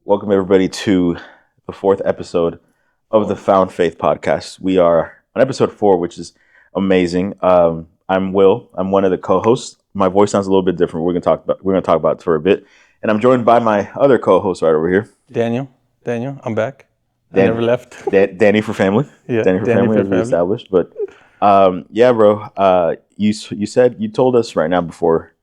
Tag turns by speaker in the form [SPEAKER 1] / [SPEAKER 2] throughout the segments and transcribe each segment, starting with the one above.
[SPEAKER 1] Welcome everybody to the fourth episode of the Found Faith podcast. We are on episode 4, which is amazing. I'm Will. I'm one of the co-hosts. My voice sounds a little bit different. We're gonna talk about it for a bit, and I'm joined by my other co-host right over here,
[SPEAKER 2] Daniel, I'm back. I
[SPEAKER 1] Dan-
[SPEAKER 2] never left.
[SPEAKER 1] Danny for family.
[SPEAKER 2] Yeah,
[SPEAKER 1] Danny for family, as we established. But yeah, bro. You told us right now before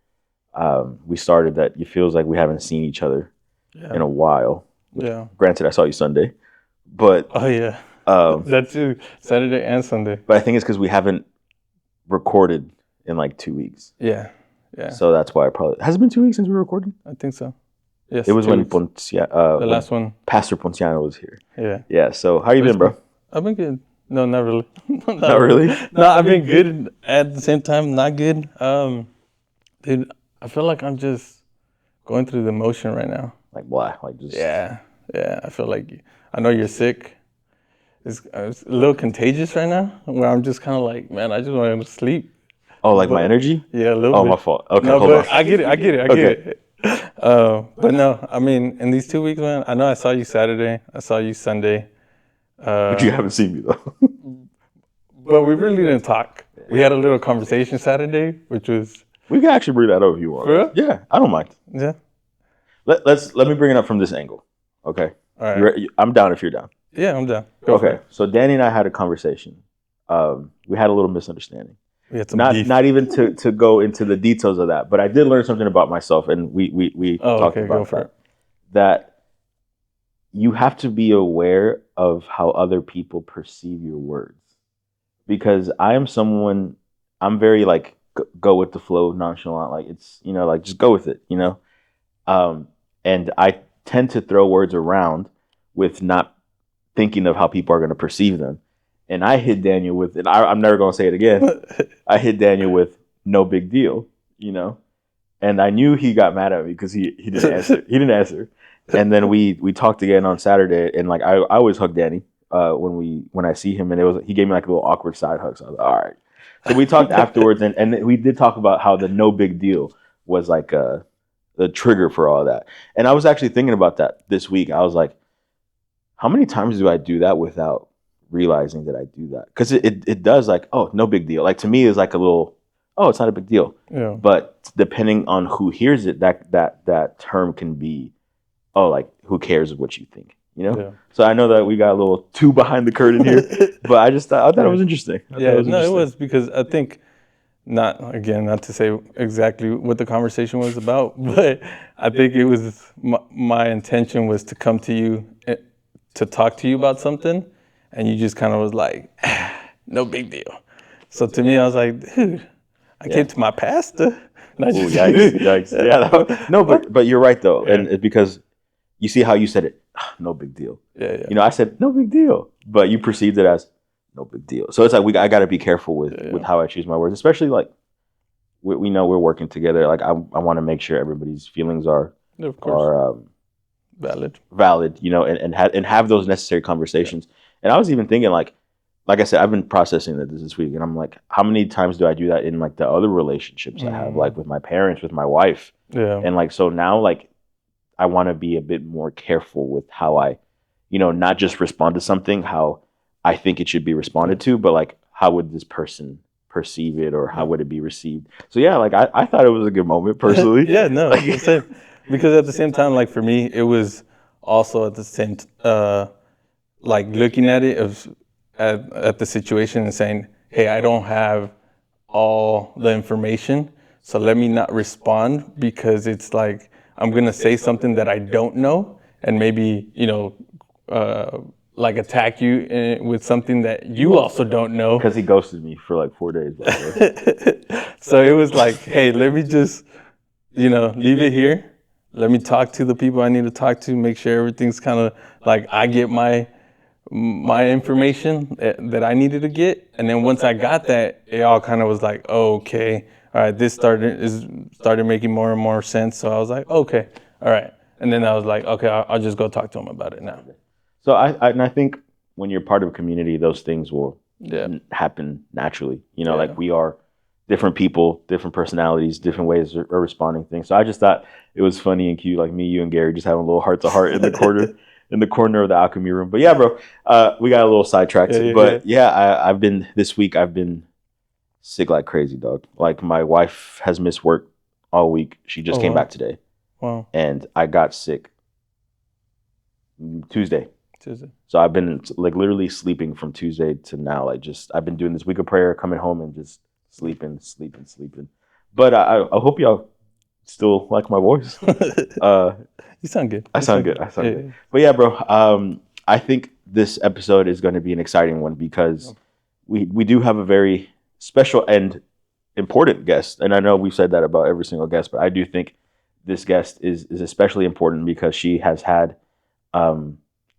[SPEAKER 1] we started that it feels like we haven't seen each other in a while.
[SPEAKER 2] Yeah.
[SPEAKER 1] Granted, I saw you Sunday, but
[SPEAKER 2] Oh yeah. That's too. Saturday and Sunday.
[SPEAKER 1] but I think it's because we haven't recorded in like 2 weeks.
[SPEAKER 2] Yeah. Yeah.
[SPEAKER 1] So that's why has it been 2 weeks since we recorded?
[SPEAKER 2] I think so. Yes.
[SPEAKER 1] It was
[SPEAKER 2] 2
[SPEAKER 1] when
[SPEAKER 2] weeks.
[SPEAKER 1] The
[SPEAKER 2] last one.
[SPEAKER 1] Pastor Ponciano was here.
[SPEAKER 2] Yeah.
[SPEAKER 1] Yeah. So how you been, bro?
[SPEAKER 2] I've been good. No, not really.
[SPEAKER 1] Not really?
[SPEAKER 2] No, I've been good at the same time. Not good. Dude, I feel like I'm just going through the motion right now.
[SPEAKER 1] Like why? Like just
[SPEAKER 2] Yeah. I feel like I know you're sick. It's a little contagious right now, where I'm just kind of like, man, I just want to sleep.
[SPEAKER 1] Oh, like my energy?
[SPEAKER 2] Yeah, a little
[SPEAKER 1] Oh,
[SPEAKER 2] bit.
[SPEAKER 1] my fault. Okay,
[SPEAKER 2] No,
[SPEAKER 1] hold
[SPEAKER 2] but
[SPEAKER 1] on.
[SPEAKER 2] I get it.
[SPEAKER 1] Okay.
[SPEAKER 2] But no, I mean, in these 2 weeks, man, I know I saw you Saturday. I saw you Sunday.
[SPEAKER 1] But you haven't seen me though.
[SPEAKER 2] But we really didn't talk. We had a little conversation Saturday, which was,
[SPEAKER 1] We can actually bring that up if you want.
[SPEAKER 2] For real?
[SPEAKER 1] Yeah, I don't mind.
[SPEAKER 2] yeah.
[SPEAKER 1] Let me bring it up from this angle. Okay.
[SPEAKER 2] All right.
[SPEAKER 1] I'm down if you're down.
[SPEAKER 2] Yeah, I'm down. Go for
[SPEAKER 1] Okay.
[SPEAKER 2] it.
[SPEAKER 1] So Danny and I had a conversation. We had a little misunderstanding.
[SPEAKER 2] We had some beef.
[SPEAKER 1] Not even to go into the details of that, but I did learn something about myself, and we talked
[SPEAKER 2] okay,
[SPEAKER 1] about
[SPEAKER 2] go for it.
[SPEAKER 1] that you have to be aware of how other people perceive your words, because I'm very like go with the flow, nonchalant, like it's like just go with it, and I tend to throw words around with not thinking of how people are going to perceive them. And I hit Daniel with, and I'm never going to say it again. I hit Daniel with no big deal, and I knew he got mad at me because he didn't answer. He didn't answer. And then we talked again on Saturday, and like I always hug Danny when I see him, and he gave me like a little awkward side hug. So I was like, all right. So we talked afterwards, and we did talk about how the no big deal was like the trigger for all that. And I was actually thinking about that this week. I was like, how many times do I do that without realizing that I do that? Because it does, like, oh, no big deal. Like to me, it's like a little, oh, it's not a big deal.
[SPEAKER 2] Yeah.
[SPEAKER 1] But depending on who hears it, that term can be, oh, like, who cares what you think,
[SPEAKER 2] Yeah.
[SPEAKER 1] So I know that we got a little too behind the curtain here, but I thought it was interesting.
[SPEAKER 2] It was because I think, not to say exactly what the conversation was about, but I think it was my intention was to come to you to talk to you about something, and you just kind of was like, no big deal. So to me, I was like, dude, I came to my pastor.
[SPEAKER 1] Ooh, yikes. Yeah, no, but you're right though, and it's because you see how you said it, no big deal.
[SPEAKER 2] Yeah.
[SPEAKER 1] I said no big deal, but you perceived it as no big deal. So it's like I got to be careful with how I choose my words, especially like we know we're working together. Like I want to make sure everybody's feelings are
[SPEAKER 2] valid,
[SPEAKER 1] and have those necessary conversations. And I was even thinking like I said, I've been processing this week, and I'm like, how many times do I do that in like the other relationships I have, like with my parents, with my wife, and like so now like I want to be a bit more careful with how I, not just respond to something how I think it should be responded to, but like how would this person perceive it, or how would it be received? So yeah, like I thought it was a good moment personally.
[SPEAKER 2] Yeah, no, the same. Because at the same time, like for me, it was also at the same like looking at it at the situation and saying, hey, I don't have all the information, so let me not respond, because it's like I'm gonna say something that I don't know, and maybe like attack you with something that you also don't know.
[SPEAKER 1] Because he ghosted me for like 4 days. By the way.
[SPEAKER 2] So it was like, hey, let me just leave it here. Let me talk to the people I need to talk to, make sure everything's kind of like I get my information that I needed to get. And then once I got that, it all kind of was like, oh, okay, all right, this started making more and more sense. So I was like, okay, all right. And then I was like, okay, I'll just go talk to him about it now.
[SPEAKER 1] So I think when you're part of a community, those things will happen naturally. Like we are different people, different personalities, different ways of responding to things. So I just thought it was funny and cute, like me, you, and Gary just having a little heart to heart in the corner, in the corner of the alchemy room. But yeah, bro, we got a little sidetracked. But I've been this week. I've been sick like crazy, dog. Like my wife has missed work all week. She just came back today.
[SPEAKER 2] Wow.
[SPEAKER 1] And I got sick Tuesday. So I've been like literally sleeping from Tuesday to now. Like just I've been doing this week of prayer, coming home and just sleeping. But I hope y'all still like my voice.
[SPEAKER 2] You sound good.
[SPEAKER 1] I sound good. But yeah, bro. I think this episode is going to be an exciting one because we do have a very special and important guest. And I know we've said that about every single guest, but I do think this guest is especially important because she has had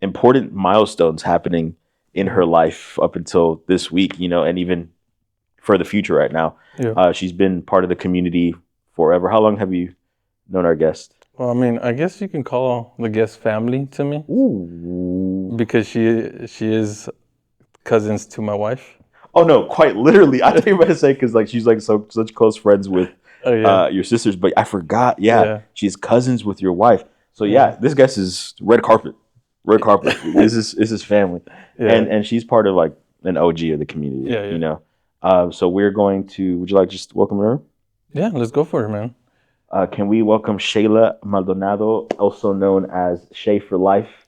[SPEAKER 1] important milestones happening in her life up until this week, and even for the future right now.
[SPEAKER 2] Yeah.
[SPEAKER 1] She's been part of the community forever. How long have you known our guest?
[SPEAKER 2] Well, I mean, I guess you can call the guest family to me.
[SPEAKER 1] Ooh.
[SPEAKER 2] Because she is cousins to my wife.
[SPEAKER 1] Oh no, quite literally. I thought you were about to say because like she's like such close friends with your sisters, but I forgot. Yeah, she's cousins with your wife. So this guest is red carpet. This is family, and she's part of like an OG of the community. So we're going to. Would you like just welcome her?
[SPEAKER 2] Yeah, let's go for it, man.
[SPEAKER 1] Can we welcome Shayla Maldonado, also known as Shay for Life,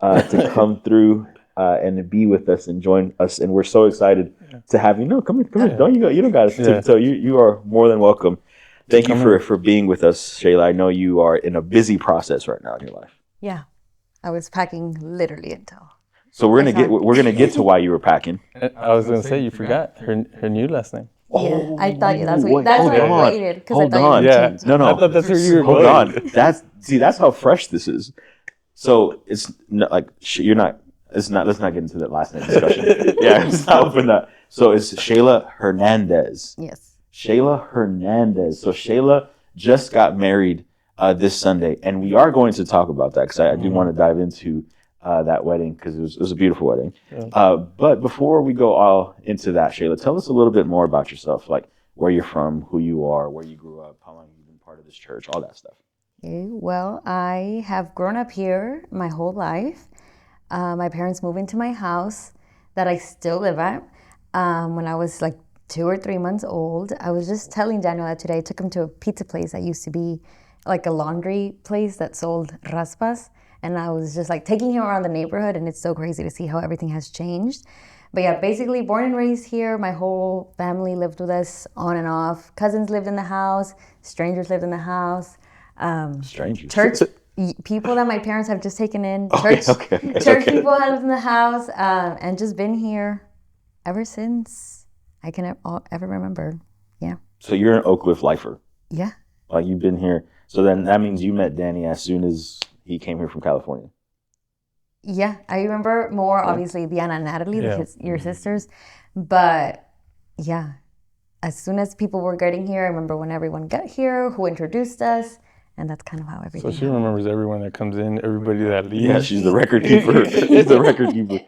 [SPEAKER 1] to come through and be with us and join us? And we're so excited to have you. No, come here. Don't you go? You don't got to. So you are more than welcome. Thank you for being with us, Shayla. I know you are in a busy process right now in your life.
[SPEAKER 3] Yeah. I was packing literally until.
[SPEAKER 1] So we're gonna get to why you were packing.
[SPEAKER 2] I was gonna say you forgot her new last name.
[SPEAKER 3] Yeah, I thought that's why I waited because I thought
[SPEAKER 1] No,
[SPEAKER 2] I thought that's where you were
[SPEAKER 1] Hold
[SPEAKER 2] going.
[SPEAKER 1] on. That's how fresh this is. So it's not like you're not. It's not. Let's not get into that last name discussion. It's not open up. So it's Shayla Hernandez.
[SPEAKER 3] Yes.
[SPEAKER 1] Shayla Hernandez. So Shayla just got married this Sunday, and we are going to talk about that because I do want to dive into that wedding because it was a beautiful wedding. Yeah. But before we go all into that, Shayla, tell us a little bit more about yourself, like where you're from, who you are, where you grew up, how long you've been part of this church, all that stuff.
[SPEAKER 3] Okay, well, I have grown up here my whole life. My parents moved into my house that I still live at when I was like 2 or 3 months old. I was just telling Daniel that today I took him to a pizza place that used to be like a laundry place that sold raspas. And I was just like taking him around the neighborhood, and it's so crazy to see how everything has changed. But yeah, basically born and raised here. My whole family lived with us on and off. Cousins lived in the house. Strangers lived in the house.
[SPEAKER 1] Strangers?
[SPEAKER 3] Church people that my parents have just taken in. Church people have lived in the house and just been here ever since I can ever remember. Yeah.
[SPEAKER 1] So you're an Oak Cliff lifer.
[SPEAKER 3] Yeah.
[SPEAKER 1] Like you've been here. So then that means you met Danny as soon as he came here from California.
[SPEAKER 3] Yeah, I remember more, obviously, Diana and Natalie, your sisters. But yeah, as soon as people were getting here, I remember when everyone got here, who introduced us, and that's kind of how everything
[SPEAKER 2] So she remembers everyone that comes in, everybody that leaves.
[SPEAKER 1] Yeah, she's the record keeper. She's the record keeper.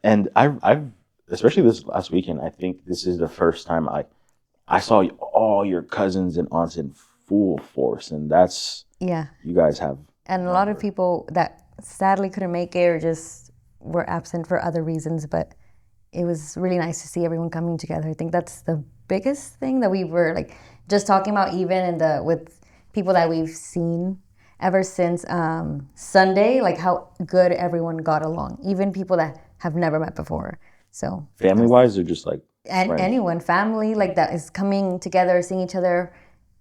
[SPEAKER 1] And I've, especially this last weekend, I think this is the first time I saw all your cousins and aunts in full force, and that's you guys have.
[SPEAKER 3] And a lot of people that sadly couldn't make it or just were absent for other reasons, but it was really nice to see everyone coming together. I think that's the biggest thing that we were like just talking about, even with people that we've seen ever since Sunday, like how good everyone got along, even people that have never met before. So
[SPEAKER 1] family-wise, or just like
[SPEAKER 3] anyone, family like that is coming together, seeing each other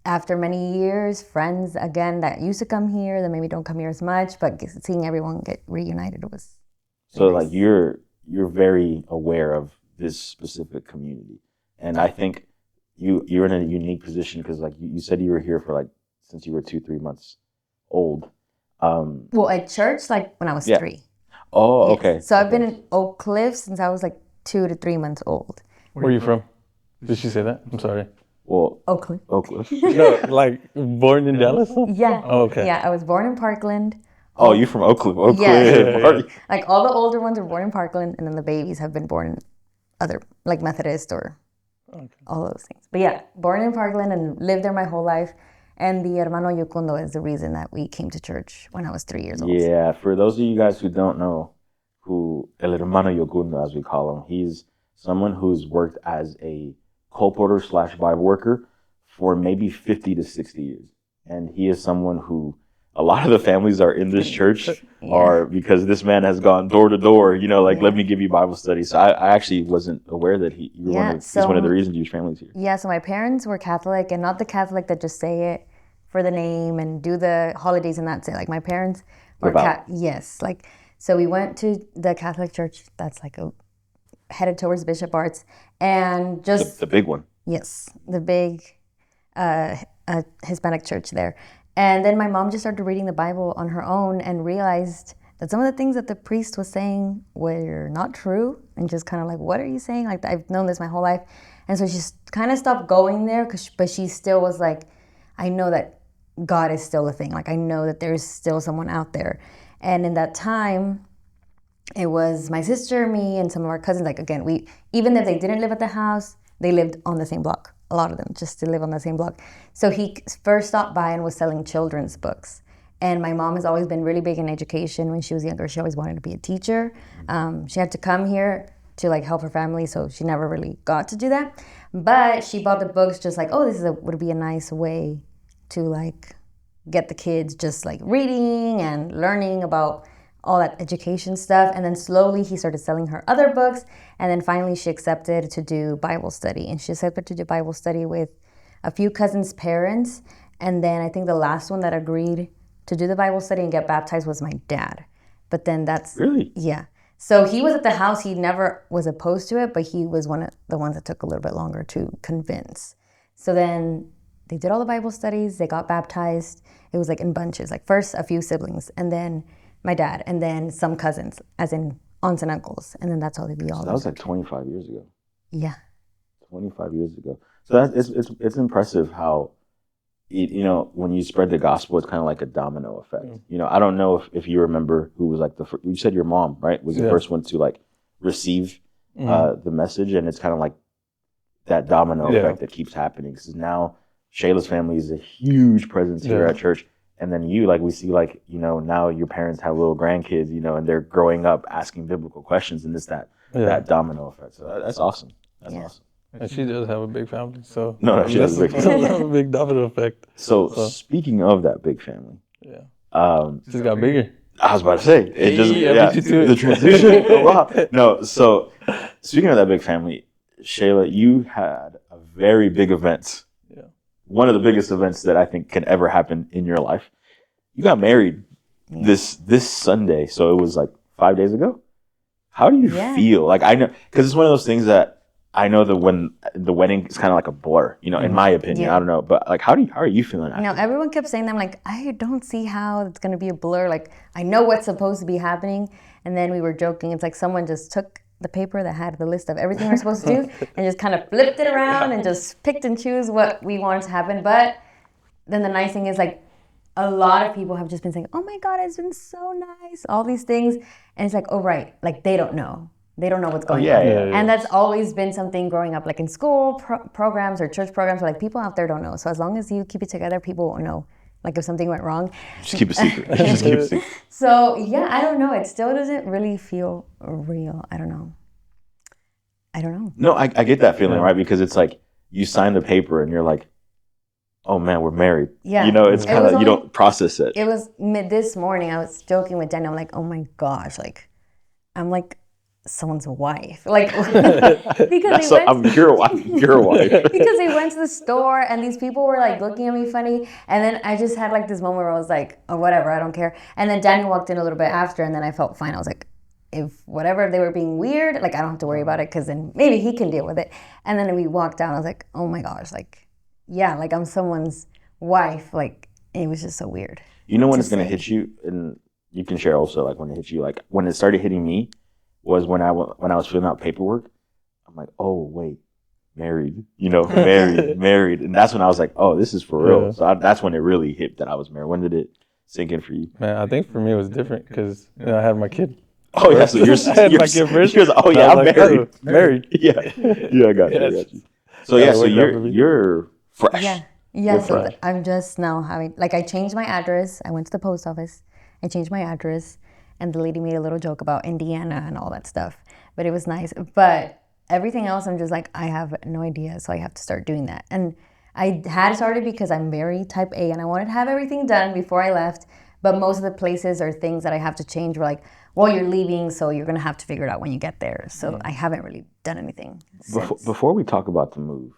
[SPEAKER 3] after many years, friends again that used to come here that maybe don't come here as much, but seeing everyone get reunited was
[SPEAKER 1] so nice. Like you're very aware of this specific community, and I think you're in a unique position because like you said you were here for like since you were 2-3 months old.
[SPEAKER 3] Well, at church, like when I was 3.
[SPEAKER 1] Oh, okay.
[SPEAKER 3] So I've been in Oak Cliff since I was like 2 to 3 months old.
[SPEAKER 2] Where are you from? Did she say that? I'm sorry.
[SPEAKER 1] Well,
[SPEAKER 3] Oak Cliff.
[SPEAKER 2] No, like born in Dallas?
[SPEAKER 3] Yeah.
[SPEAKER 2] Oh, okay.
[SPEAKER 3] Yeah, I was born in Parkland.
[SPEAKER 1] Oh, you're from Oak Cliff.
[SPEAKER 3] Yeah. Like all the older ones were born in Parkland, and then the babies have been born in other, like Methodist or all those things. But yeah, born in Parkland and lived there my whole life. And the Hermano Yucundo is the reason that we came to church when I was 3 years old.
[SPEAKER 1] Yeah, for those of you guys who don't know, who El Hermano Yucundo, as we call him, he's someone who's worked as a colporteur / Bible worker for maybe 50 to 60 years. And he is someone who a lot of the families are in this church are because this man has gone door to door, let me give you Bible study. So I actually wasn't aware that he's one of the reasons your family's here.
[SPEAKER 3] Yeah, so my parents were Catholic, and not the Catholic that just say it for the name and do the holidays and that's it. Like my parents were yes. Like, so we went to the Catholic church that's like headed towards Bishop Arts, and just
[SPEAKER 1] the big one.
[SPEAKER 3] Yes, the big Hispanic church there. And then my mom just started reading the Bible on her own and realized that some of the things that the priest was saying were not true, and just kind of like, what are you saying? Like, I've known this my whole life. And so she kind of stopped going there, but she still was like, I know that God is still a thing. Like, I know that there's still someone out there. And in that time, it was my sister, me, and some of our cousins. Like, again, even if they didn't live at the house, they lived on the same block. A lot of them just to live on the same block. So he first stopped by and was selling children's books. And my mom has always been really big in education. When she was younger, she always wanted to be a teacher. She had to come here to like help her family, so she never really got to do that. But she bought the books just like, oh, would be a nice way to like get the kids just like reading and learning about all that education stuff. And then slowly he started selling her other books. And then finally she accepted to do Bible study. And she accepted to do Bible study with a few cousins' parents. And then I think the last one that agreed to do the Bible study and get baptized was my dad. But then that's...
[SPEAKER 1] Really?
[SPEAKER 3] Yeah. So he was at the house. He never was opposed to it, but he was one of the ones that took a little bit longer to convince. So then they did all the Bible studies. They got baptized. It was like in bunches. Like first a few siblings, and then my dad, and then some cousins, as in aunts and uncles. And then that's how they be all.
[SPEAKER 1] So that was like 25 years ago.
[SPEAKER 3] Yeah.
[SPEAKER 1] 25 years ago. So it's impressive how, when you spread the gospel, it's kind of like a domino effect. I don't know if you remember who was like you said your mom, right? Was the first one to like receive the message. And it's kind of like that domino effect that keeps happening. Because now Shayla's family is a huge presence here at church. And then we see now your parents have little grandkids, and they're growing up asking biblical questions, and it's that domino effect. So that's awesome. That's awesome.
[SPEAKER 2] And she does have a big family, so
[SPEAKER 1] no, she has a big family.
[SPEAKER 2] Have a big domino effect.
[SPEAKER 1] So speaking of that big family,
[SPEAKER 2] just got bigger.
[SPEAKER 1] I was about to say the transition. Oh, wow. No, so speaking of that big family, Shayla, you had a very big event. One of the biggest events that I think can ever happen in your life. You got married this Sunday, so it was like 5 days ago. How do you feel? Like, I know, because it's one of those things that I know that when the wedding is kind of like a blur, in my opinion. I don't know, but like, how are you feeling?
[SPEAKER 3] Everyone kept saying that. I'm like, I don't see how it's gonna be a blur. Like, I know what's supposed to be happening, and then we were joking. It's like someone just took the paper that had the list of everything we're supposed to do and just kind of flipped it around and just picked and choose what we wanted to happen. But then the nice thing is, like, a lot of people have just been saying, oh my God, it's been so nice, all these things. And it's like, oh, right, like they don't know what's going on. And that's always been something growing up, like in school programs or church programs, where like people out there don't know. So as long as you keep it together, people won't know. Like if something went wrong,
[SPEAKER 1] just keep it secret. Just keep it secret.
[SPEAKER 3] So I don't know. It still doesn't really feel real. I don't know.
[SPEAKER 1] No, I get that feeling, right? Because it's like you sign the paper and you're like, oh man, we're married. Yeah. It's kind of, you don't process it.
[SPEAKER 3] It was this morning. I was joking with Daniel. I'm like, oh my gosh, like I'm like someone's wife, like because
[SPEAKER 1] I'm your wife.
[SPEAKER 3] Because they went to the store and these people were like looking at me funny, and then I just had like this moment where I was like, oh whatever, I don't care. And then Daniel walked in a little bit after, and then I felt fine. I was like, if whatever they were being weird, like I don't have to worry about it, because then maybe he can deal with it. And then we walked down. I was like, oh my gosh, like like I'm someone's wife. Like it was just so weird.
[SPEAKER 1] When it's gonna hit you, and you can share also, like when it hit you, like when it started hitting me was when I was filling out paperwork. I'm like, oh wait, married, married, and that's when I was like, oh, this is for real. So that's when it really hit that I was married. When did it sink in for you?
[SPEAKER 2] Man, I think for me it was different because I had my kid.
[SPEAKER 1] Oh yeah, so you're my kid first. I'm like, married.
[SPEAKER 2] Married.
[SPEAKER 1] Yeah, I got you. So yeah,
[SPEAKER 2] Gotta
[SPEAKER 1] so
[SPEAKER 2] wake up every-
[SPEAKER 1] you're fresh.
[SPEAKER 3] Yeah. Yeah,
[SPEAKER 1] You're
[SPEAKER 3] so
[SPEAKER 1] fresh.
[SPEAKER 3] I'm just now having, like, I changed my address. I went to the post office. I changed my address, and the lady made a little joke about Indiana and all that stuff. But it was nice. But everything else, I'm just like, I have no idea, so I have to start doing that. And I had started because I'm very type A, and I wanted to have everything done before I left. But most of the places or things that I have to change were like, well, you're leaving, so you're gonna have to figure it out when you get there. So I haven't really done anything since.
[SPEAKER 1] Before we talk about the move,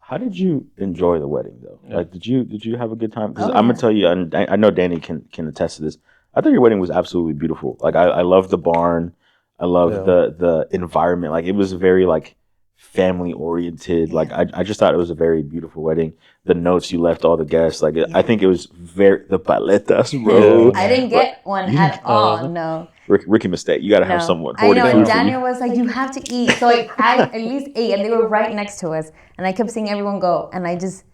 [SPEAKER 1] how did you enjoy the wedding though?
[SPEAKER 2] Yeah.
[SPEAKER 1] Like, did you have a good time? Because
[SPEAKER 3] Oh,
[SPEAKER 1] I'm gonna
[SPEAKER 3] yeah.
[SPEAKER 1] tell you, and I know Danny can attest to this. I thought your wedding was absolutely beautiful. Like, I love the barn. I love
[SPEAKER 2] Yeah.
[SPEAKER 1] the environment. Like, it was very like family oriented. Like, I just thought it was a very beautiful wedding. The notes you left all the guests. Like, I think it was the paletas, bro.
[SPEAKER 3] I didn't get one
[SPEAKER 1] You
[SPEAKER 3] at all. No.
[SPEAKER 1] Ricky mistake. You gotta have
[SPEAKER 3] No.
[SPEAKER 1] someone
[SPEAKER 3] I
[SPEAKER 1] hoarding
[SPEAKER 3] know.
[SPEAKER 1] food
[SPEAKER 3] And
[SPEAKER 1] for
[SPEAKER 3] Daniel
[SPEAKER 1] you.
[SPEAKER 3] was like, "You have to eat." So I at least ate, and they were right next to us. And I kept seeing everyone go, and I just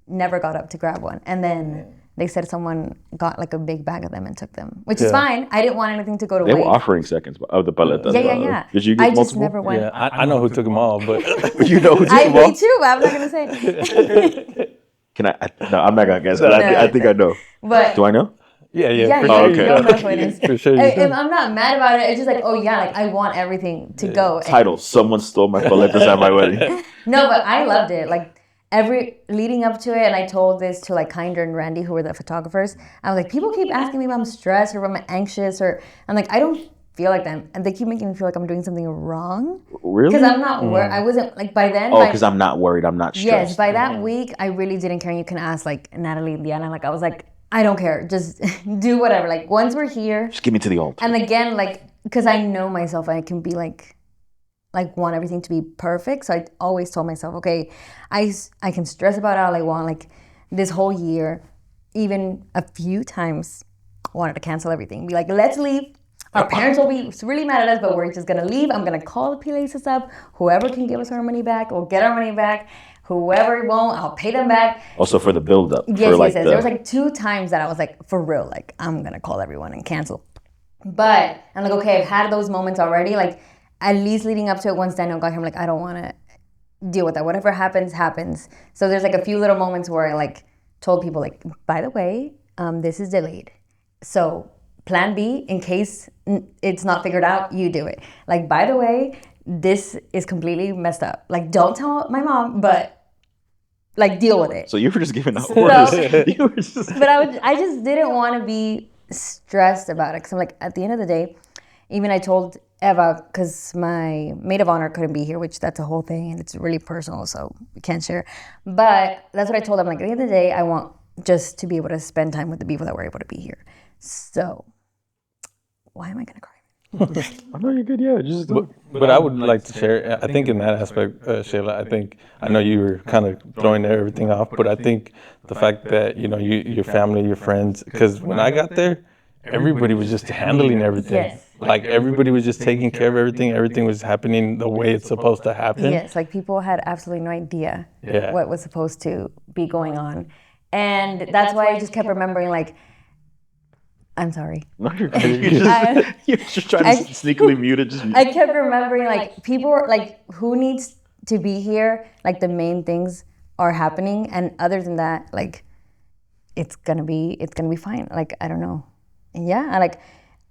[SPEAKER 3] never got up to grab one. And then they said someone got like a big bag of them and took them, which is
[SPEAKER 2] Yeah.
[SPEAKER 3] fine. I didn't want anything to go to
[SPEAKER 1] They were
[SPEAKER 3] waste.
[SPEAKER 1] offering seconds of the paletas.
[SPEAKER 3] Yeah,
[SPEAKER 1] by
[SPEAKER 3] yeah,
[SPEAKER 1] the way.
[SPEAKER 3] yeah.
[SPEAKER 1] Did you get
[SPEAKER 3] I just
[SPEAKER 1] multiple?
[SPEAKER 3] never went.
[SPEAKER 2] Yeah, I know who took them all, but
[SPEAKER 1] You know who took
[SPEAKER 3] I
[SPEAKER 1] them all?
[SPEAKER 3] me too, but I'm not gonna say.
[SPEAKER 1] Can I? No, I'm not gonna guess. But I think I know.
[SPEAKER 3] But
[SPEAKER 1] Do I know?
[SPEAKER 2] yeah,
[SPEAKER 3] yeah,
[SPEAKER 2] for
[SPEAKER 3] you,
[SPEAKER 1] Oh,
[SPEAKER 2] sure
[SPEAKER 1] okay.
[SPEAKER 2] you
[SPEAKER 3] you'll
[SPEAKER 2] do.
[SPEAKER 3] know who it is.
[SPEAKER 2] For sure you
[SPEAKER 3] And
[SPEAKER 2] do.
[SPEAKER 3] I'm not mad about it. It's just like, oh yeah, like I want everything to go. And-
[SPEAKER 1] Title: Someone stole my paletas at my wedding.
[SPEAKER 3] No, but I loved it. Like every leading up to it, and I told this to like Kinder and Randy, who were the photographers. I was like, people keep asking me if I'm stressed or if I'm anxious, or I'm like, I don't feel like that, and they keep making me feel like I'm doing something wrong
[SPEAKER 1] Really?
[SPEAKER 3] because I'm not worried. I wasn't like by then.
[SPEAKER 1] Oh,
[SPEAKER 3] by-
[SPEAKER 1] because I'm not worried. I'm not stressed.
[SPEAKER 3] yes, by that week, I really didn't care. And you can ask like Natalie and Diana. Like I was like, I don't care. Just do whatever. Like once we're here,
[SPEAKER 1] Just get me to the altar.
[SPEAKER 3] and again, like because I know myself, I can be like want everything to be perfect. So I always told myself, okay, I can stress about all I want. Like this whole year, even a few times, wanted to cancel everything. Be like, let's leave. Our parents will be really mad at us, but we're just gonna leave. I'm gonna call the places up. Whoever can give us our money back, we'll get our money back. Whoever won't, I'll pay them back.
[SPEAKER 1] Also for the build up.
[SPEAKER 3] Yes,
[SPEAKER 1] for like
[SPEAKER 3] yes.
[SPEAKER 1] the,
[SPEAKER 3] There was like 2 times that I was like, for real, like I'm gonna call everyone and cancel. But I'm like, okay, I've had those moments already. Like at least leading up to it, once Daniel got here, I'm like, I don't want to deal with that. Whatever happens, happens. So there's like a few little moments where I like told people like, by the way, this is delayed. So plan B, in case it's not figured out, you do it. Like, by the way, this is completely messed up. Like, don't tell my mom, but like deal with it.
[SPEAKER 1] So you were just giving out orders. You were just.
[SPEAKER 3] But I just didn't want to be stressed about it because I'm like, at the end of the day, even I told Eva, because my maid of honor couldn't be here, which that's a whole thing and it's really personal, so we can't share. But that's what I told them. Like, at the end of the day, I want just to be able to spend time with the people that were able to be here. So, why am I gonna cry?
[SPEAKER 1] I know you're good. Yeah, just.
[SPEAKER 2] But I would like to share. I think in that aspect, Shayla, I know you were kind of throwing everything off, but I think the fact that your family, your friends, because when I got there, everybody was just handling everything.
[SPEAKER 3] Yes.
[SPEAKER 2] Like everybody was just taking care of everything. Everything was happening the way it's supposed to happen.
[SPEAKER 3] Yes, like people had absolutely no idea
[SPEAKER 2] Yeah.
[SPEAKER 3] what was supposed to be going on. And that's why I just kept remembering, like, I'm sorry.
[SPEAKER 1] No, you're good. You're just trying to sneakily mute it. Just.
[SPEAKER 3] I kept remembering, like, people were like, who needs to be here? Like, the main things are happening, and other than that, like, it's gonna be fine. Like, I don't know. Yeah, and like,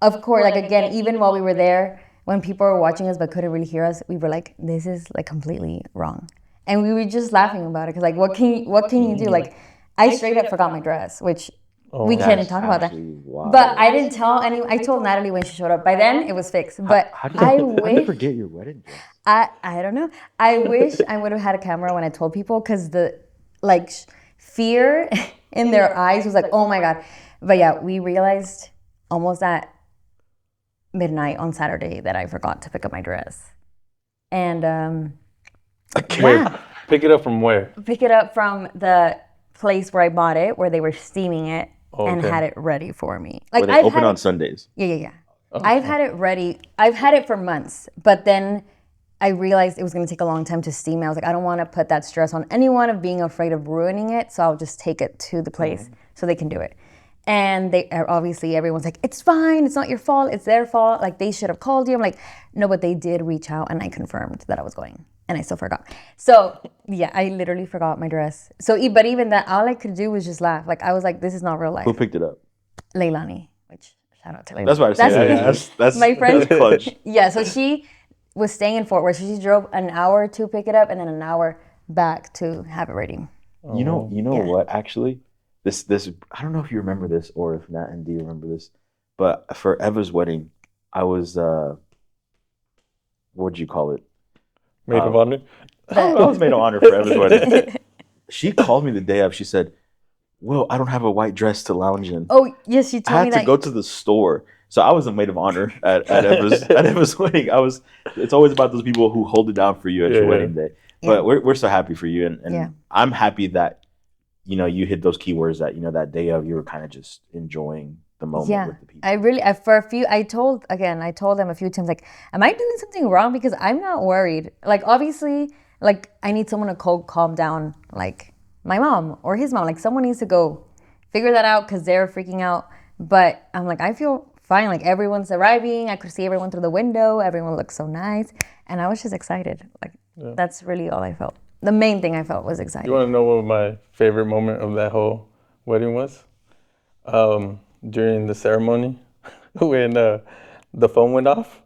[SPEAKER 3] of course, like again, even while we were there, when people were watching us but couldn't really hear us, we were like, this is like completely wrong, and we were just laughing about it because like, what can you do? Like, I straight up forgot my dress, which. We can talk about that.
[SPEAKER 1] Wow.
[SPEAKER 3] But I didn't tell anyone. I told Natalie when she showed up. By then, it was fixed. But
[SPEAKER 1] How did
[SPEAKER 3] I
[SPEAKER 1] you
[SPEAKER 3] wish.
[SPEAKER 1] forget your wedding dress?
[SPEAKER 3] I don't know. I wish I would have had a camera when I told people because the like fear in their eyes was like, oh my God. But yeah, we realized almost at midnight on Saturday that I forgot to pick up my dress. And yeah,
[SPEAKER 2] Pick it up from where?
[SPEAKER 3] pick it up from the place where I bought it, where they were steaming it and
[SPEAKER 2] okay.
[SPEAKER 3] had it ready for me.
[SPEAKER 1] Were
[SPEAKER 3] Like
[SPEAKER 1] they
[SPEAKER 3] I've
[SPEAKER 1] open
[SPEAKER 3] had
[SPEAKER 1] on
[SPEAKER 3] it-
[SPEAKER 1] Sundays?
[SPEAKER 3] Yeah. I've had it ready. I've had it for months, but then I realized it was going to take a long time to steam. I was like, I don't want to put that stress on anyone of being afraid of ruining it, so I'll just take it to the place so they can do it. And they obviously everyone's like, it's fine. It's not your fault. It's their fault. Like they should have called you. I'm like, no, but they did reach out, and I confirmed that I was going. and I still forgot. So yeah, I literally forgot my dress. So, but even that, all I could do was just laugh. Like I was like, this is not real life.
[SPEAKER 1] Who picked it up?
[SPEAKER 3] Leilani, which shout out to Leilani.
[SPEAKER 1] That's what I say. That's
[SPEAKER 3] my friend.
[SPEAKER 1] That's clutch.
[SPEAKER 3] Yeah, so she was staying in Fort Worth. So she drove an hour to pick it up and then an hour back to have it ready.
[SPEAKER 1] You know what? Actually, this I don't know if you remember this or if Nat and Dee remember this, but for Eva's wedding, I was what would you call it?
[SPEAKER 2] Maid of honor.
[SPEAKER 1] I was maid of honor for Eva's wedding. She called me the day of. She said, "Will, I don't have a white dress to lounge in."
[SPEAKER 3] Oh yes, she
[SPEAKER 1] I
[SPEAKER 3] told me
[SPEAKER 1] had
[SPEAKER 3] that.
[SPEAKER 1] to go to the store. So I was a maid of honor at Eva's wedding. It's always about those people who hold it down for you at your wedding day. But we're so happy for you, and I'm happy that you hit those keywords that that day of you were kind of just enjoying the moment with the people.
[SPEAKER 3] I really I told them a few times, like, am I doing something wrong? Because I'm not worried. Like obviously, like I need someone to calm down, like my mom or his mom. Like someone needs to go figure that out because they're freaking out. But I'm like, I feel fine. Like everyone's arriving. I could see everyone through the window. Everyone looks so nice, and I was just excited. Like that's really all I felt. The main thing I felt was excited.
[SPEAKER 2] You want to know what my favorite moment of that whole wedding was? During the ceremony, when the phone went off.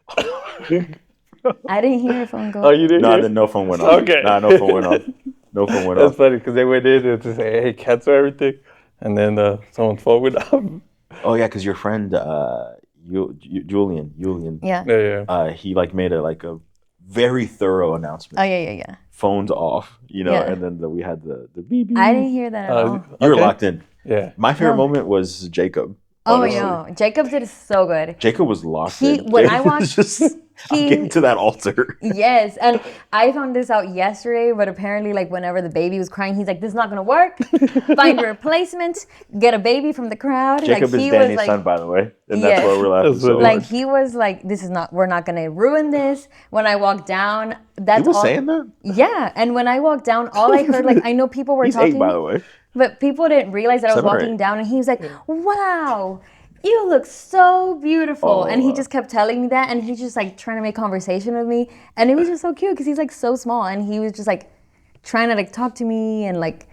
[SPEAKER 3] I didn't hear a phone go.
[SPEAKER 2] Oh, you didn't?
[SPEAKER 1] No,
[SPEAKER 2] hear?
[SPEAKER 1] then no phone went off.
[SPEAKER 2] Okay.
[SPEAKER 1] Nah, no phone went off. No phone went
[SPEAKER 2] That's
[SPEAKER 1] off.
[SPEAKER 2] funny because they went in to say, "Hey, cancel everything," and then someone's phone went off.
[SPEAKER 1] Oh yeah, because your friend Julian,
[SPEAKER 3] Yeah.
[SPEAKER 1] he like made a very thorough announcement.
[SPEAKER 3] Oh yeah.
[SPEAKER 1] Phones off, and then we had the beep.
[SPEAKER 3] I didn't hear that at all.
[SPEAKER 1] You were locked in.
[SPEAKER 2] Yeah.
[SPEAKER 1] My favorite moment was Jacob.
[SPEAKER 3] Oh
[SPEAKER 1] honestly.
[SPEAKER 3] no, Jacob did so good.
[SPEAKER 1] Jacob was locked in.
[SPEAKER 3] When I watched,
[SPEAKER 1] I'm getting to that altar.
[SPEAKER 3] Yes, and I found this out yesterday, but apparently, like, whenever the baby was crying, he's like, this is not gonna work. Find a replacement, get a baby from the crowd.
[SPEAKER 1] Jacob
[SPEAKER 3] like,
[SPEAKER 1] is Danny's son, by the way, and that's why we're laughing so
[SPEAKER 3] like,
[SPEAKER 1] hard.
[SPEAKER 3] he was like, we're not gonna ruin this. When I walked down, that's
[SPEAKER 1] He was saying that?
[SPEAKER 3] Yeah, and when I walked down, all I heard, like, I know people were
[SPEAKER 1] He's
[SPEAKER 3] talking.
[SPEAKER 1] 8, by the way.
[SPEAKER 3] But people didn't realize that I was
[SPEAKER 1] 7 or
[SPEAKER 3] walking
[SPEAKER 1] 8.
[SPEAKER 3] down, and he was like, wow, you look so beautiful. And he just kept telling me that, and he's just like trying to make conversation with me. And it was just so cute because he's like so small, and he was just like trying to like talk to me and like,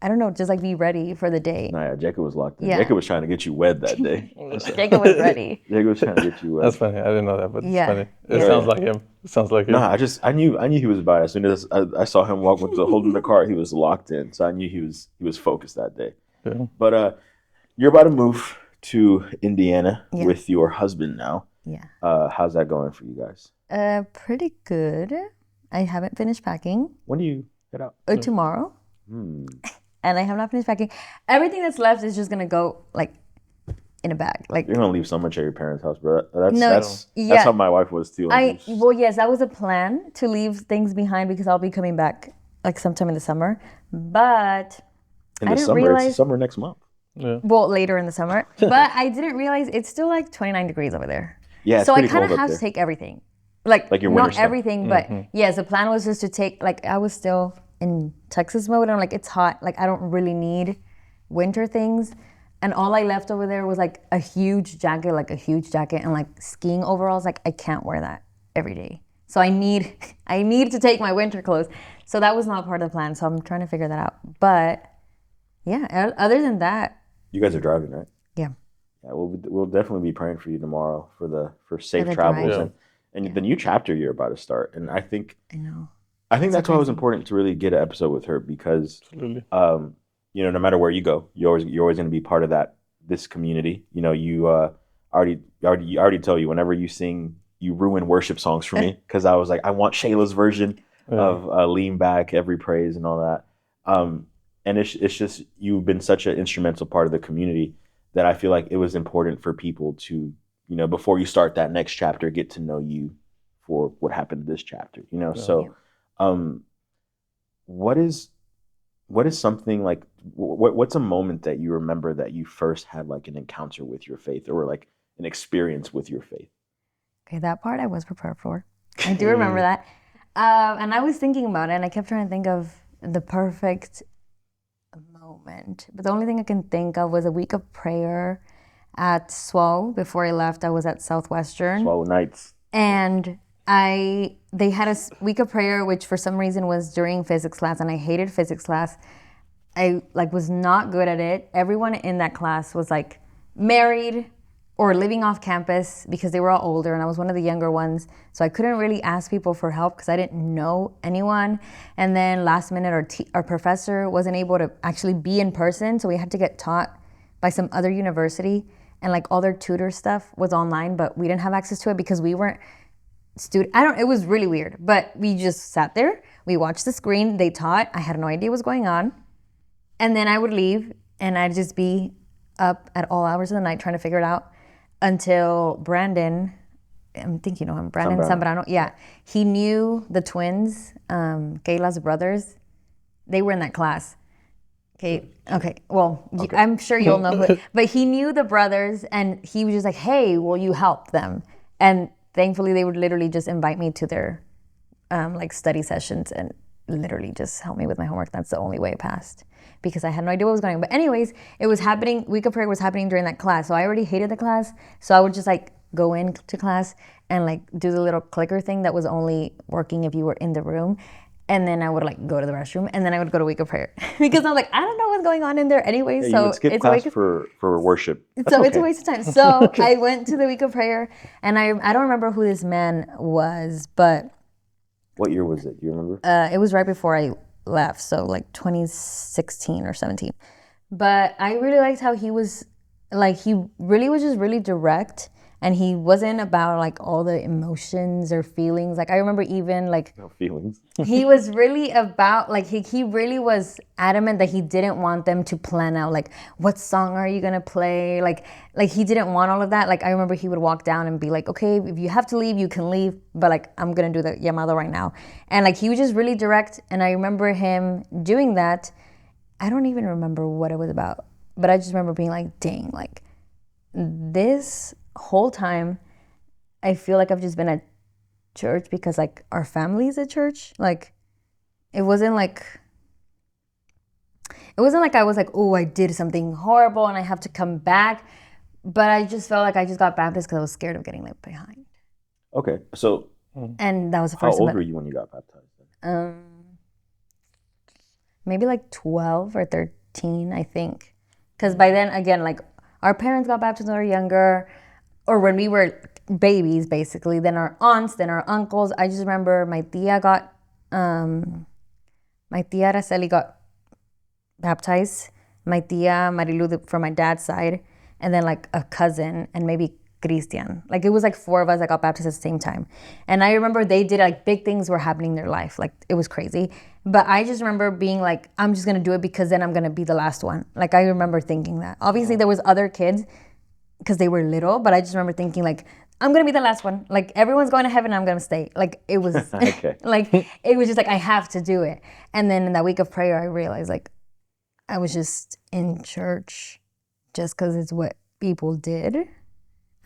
[SPEAKER 3] I don't know, just like be ready for the day.
[SPEAKER 1] No, yeah, Jacob was locked in.
[SPEAKER 3] Yeah.
[SPEAKER 1] Jacob was trying to get you wed that day.
[SPEAKER 3] Jacob was ready.
[SPEAKER 1] Jacob was trying to get you wed.
[SPEAKER 2] That's funny. I didn't know that, but it's funny. It
[SPEAKER 3] Yeah.
[SPEAKER 2] sounds like him. It sounds like him.
[SPEAKER 1] No, I knew he was about it. As soon as I saw him walk with holding the car, he was locked in. So I knew he was focused that day.
[SPEAKER 2] Yeah.
[SPEAKER 1] But you're about to move to Indiana
[SPEAKER 3] Yeah.
[SPEAKER 1] with your husband now.
[SPEAKER 3] Yeah.
[SPEAKER 1] How's that going for you guys?
[SPEAKER 3] Pretty good. I haven't finished packing.
[SPEAKER 1] When do you head out?
[SPEAKER 3] Tomorrow. And I have not finished packing. Everything that's left is just gonna go like in a bag. Like
[SPEAKER 1] You're gonna leave so much at your parents' house, bro. That's
[SPEAKER 3] No,
[SPEAKER 1] that's
[SPEAKER 3] yeah.
[SPEAKER 1] how my wife was too. Like,
[SPEAKER 3] yes, that was a plan to leave things behind because I'll be coming back like sometime in the summer. But
[SPEAKER 1] in
[SPEAKER 3] I
[SPEAKER 1] the
[SPEAKER 3] didn't
[SPEAKER 1] summer,
[SPEAKER 3] realize-
[SPEAKER 1] it's summer next month.
[SPEAKER 3] later in the summer. But I didn't realize it's still like 29 degrees over there.
[SPEAKER 1] Yeah, it's
[SPEAKER 3] So I
[SPEAKER 1] pretty
[SPEAKER 3] kind of
[SPEAKER 1] cold up
[SPEAKER 3] have
[SPEAKER 1] there.
[SPEAKER 3] to take everything. Like
[SPEAKER 1] your winter
[SPEAKER 3] not
[SPEAKER 1] stuff.
[SPEAKER 3] everything, but yes, the plan was just to take like I was still in Texas mode. And I'm like, it's hot. Like I don't really need winter things. And all I left over there was like a huge jacket and like skiing overalls. Like I can't wear that every day. So I need to take my winter clothes. So that was not part of the plan. So I'm trying to figure that out. But yeah, other than that,
[SPEAKER 1] You guys are driving, right?
[SPEAKER 3] yeah.
[SPEAKER 1] Yeah, we'll definitely be praying for you tomorrow for safe
[SPEAKER 3] the
[SPEAKER 1] travels
[SPEAKER 3] drive.
[SPEAKER 1] and the new chapter you're about to start. And I think
[SPEAKER 3] I know.
[SPEAKER 1] that's why it was important to really get an episode with her because
[SPEAKER 2] Absolutely.
[SPEAKER 1] no matter where you go, you're always going to be part of this community. You already tell you whenever you sing, you ruin worship songs for me because I was like, I want Shayla's version of Lean Back, Every Praise, and all that. And it's just you've been such an instrumental part of the community that I feel like it was important for people to, before you start that next chapter, get to know you for what happened this chapter. So, what is something like what's a moment that you remember that you first had like an encounter with your faith or like an experience with your faith?
[SPEAKER 3] Okay, that part I was prepared for. I do remember that. And I was thinking about it, and I kept trying to think of the perfect moment. But the only thing I can think of was a week of prayer at SWO. Before I left, I was at Southwestern.
[SPEAKER 1] Swallow Nights.
[SPEAKER 3] And they had a week of prayer, which for some reason was during physics class, and I hated physics class. I like was not good at it. Everyone in that class was like married or living off campus because they were all older, and I was one of the younger ones. So I couldn't really ask people for help because I didn't know anyone. And then last minute, our professor wasn't able to actually be in person, so we had to get taught by some other university, and like all their tutor stuff was online, but we didn't have access to it because we weren't it was really weird, but we just sat there, we watched the screen, they taught, I had no idea what was going on. And then I would leave and I'd just be up at all hours of the night trying to figure it out until Brandon, I think you know him, Brandon Zambrano. Yeah, he knew the twins, Kayla's brothers. They were in that class. Okay. Well, okay. I'm sure you'll know who, but he knew the brothers and he was just like, hey, will you help them? And thankfully they would literally just invite me to their like study sessions and literally just help me with my homework. That's the only way it passed because I had no idea what was going on. But anyways, it was happening, week of prayer was happening during that class. So I already hated the class. So I would just like go into class and like do the little clicker thing that was only working if you were in the room. And then I would like go to the restroom and then I would go to week of prayer because I'm like, I don't know what's going on in there anyway.
[SPEAKER 1] Yeah,
[SPEAKER 3] so
[SPEAKER 1] you would skip class for worship.
[SPEAKER 3] That's so okay. It's a waste of time. So I went to the week of prayer and I don't remember who this man was, but.
[SPEAKER 1] What year was it? Do you remember?
[SPEAKER 3] It was right before I left. So like 2016 or 17. But I really liked how he was like, he really was just really direct. And he wasn't about like all the emotions or feelings. Like I remember even like
[SPEAKER 1] no feelings.
[SPEAKER 3] He was really about like he really was adamant that he didn't want them to plan out like what song are you gonna play? Like he didn't want all of that. Like I remember he would walk down and be like, okay, if you have to leave, you can leave, but like I'm gonna do the llamado right now. And like he was just really direct. And I remember him doing that. I don't even remember what it was about, but I just remember being like, dang, like this whole time I feel like I've just been at church because like our family's at church. Like it wasn't like I was like, oh, I did something horrible and I have to come back, but I just felt like I just got baptized because I was scared of getting left behind.
[SPEAKER 1] Okay, so
[SPEAKER 3] and that was the first
[SPEAKER 1] how old were you when you got baptized?
[SPEAKER 3] Maybe like 12 or 13, I think, because by then again, like our parents got baptized when we were younger, or when we were babies, basically. Then our aunts, then our uncles. I just remember my tia Araceli got baptized. My tia Marilu from my dad's side, and then like a cousin and maybe Christian. Like it was like 4 of us that got baptized at the same time. And I remember they did like big things were happening in their life. Like it was crazy. But I just remember being like, I'm just gonna do it because then I'm gonna be the last one. Like I remember thinking that. Obviously there was other kids because they were little, but I just remember thinking like, I'm gonna be the last one. Like everyone's going to heaven, I'm gonna stay. Like it was like it was just like I have to do it. And then in that week of prayer, I realized like I was just in church just because it's what people did.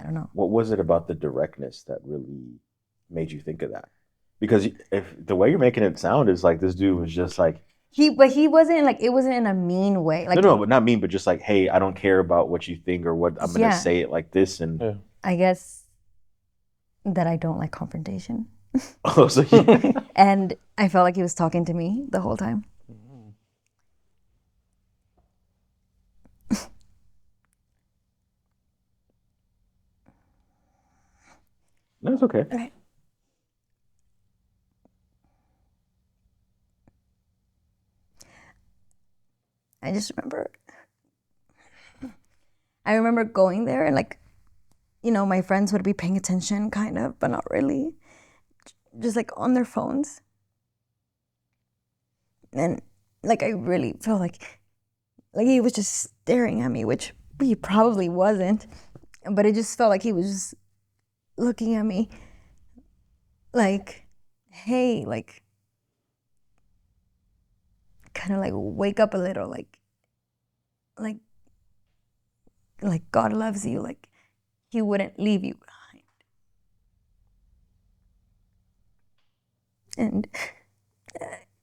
[SPEAKER 3] I don't know.
[SPEAKER 1] What was it about the directness that really made you think of that? Because if the way you're making it sound is like this dude was just like
[SPEAKER 3] he wasn't like, it wasn't in a mean way. Like
[SPEAKER 1] no, but not mean, but just like, hey, I don't care about what you think or what I'm gonna say it like this. And
[SPEAKER 3] I guess that I don't like confrontation.
[SPEAKER 1] Oh, so
[SPEAKER 3] and I felt like he was talking to me the whole time.
[SPEAKER 1] No, it's okay.
[SPEAKER 3] Okay. I remember going there and like, you know, my friends would be paying attention kind of, but not really. Just like on their phones. And like I really felt like he was just staring at me, which he probably wasn't. But it just felt like he was just looking at me like, hey, like kind of like wake up a little, like God loves you, like he wouldn't leave you behind. And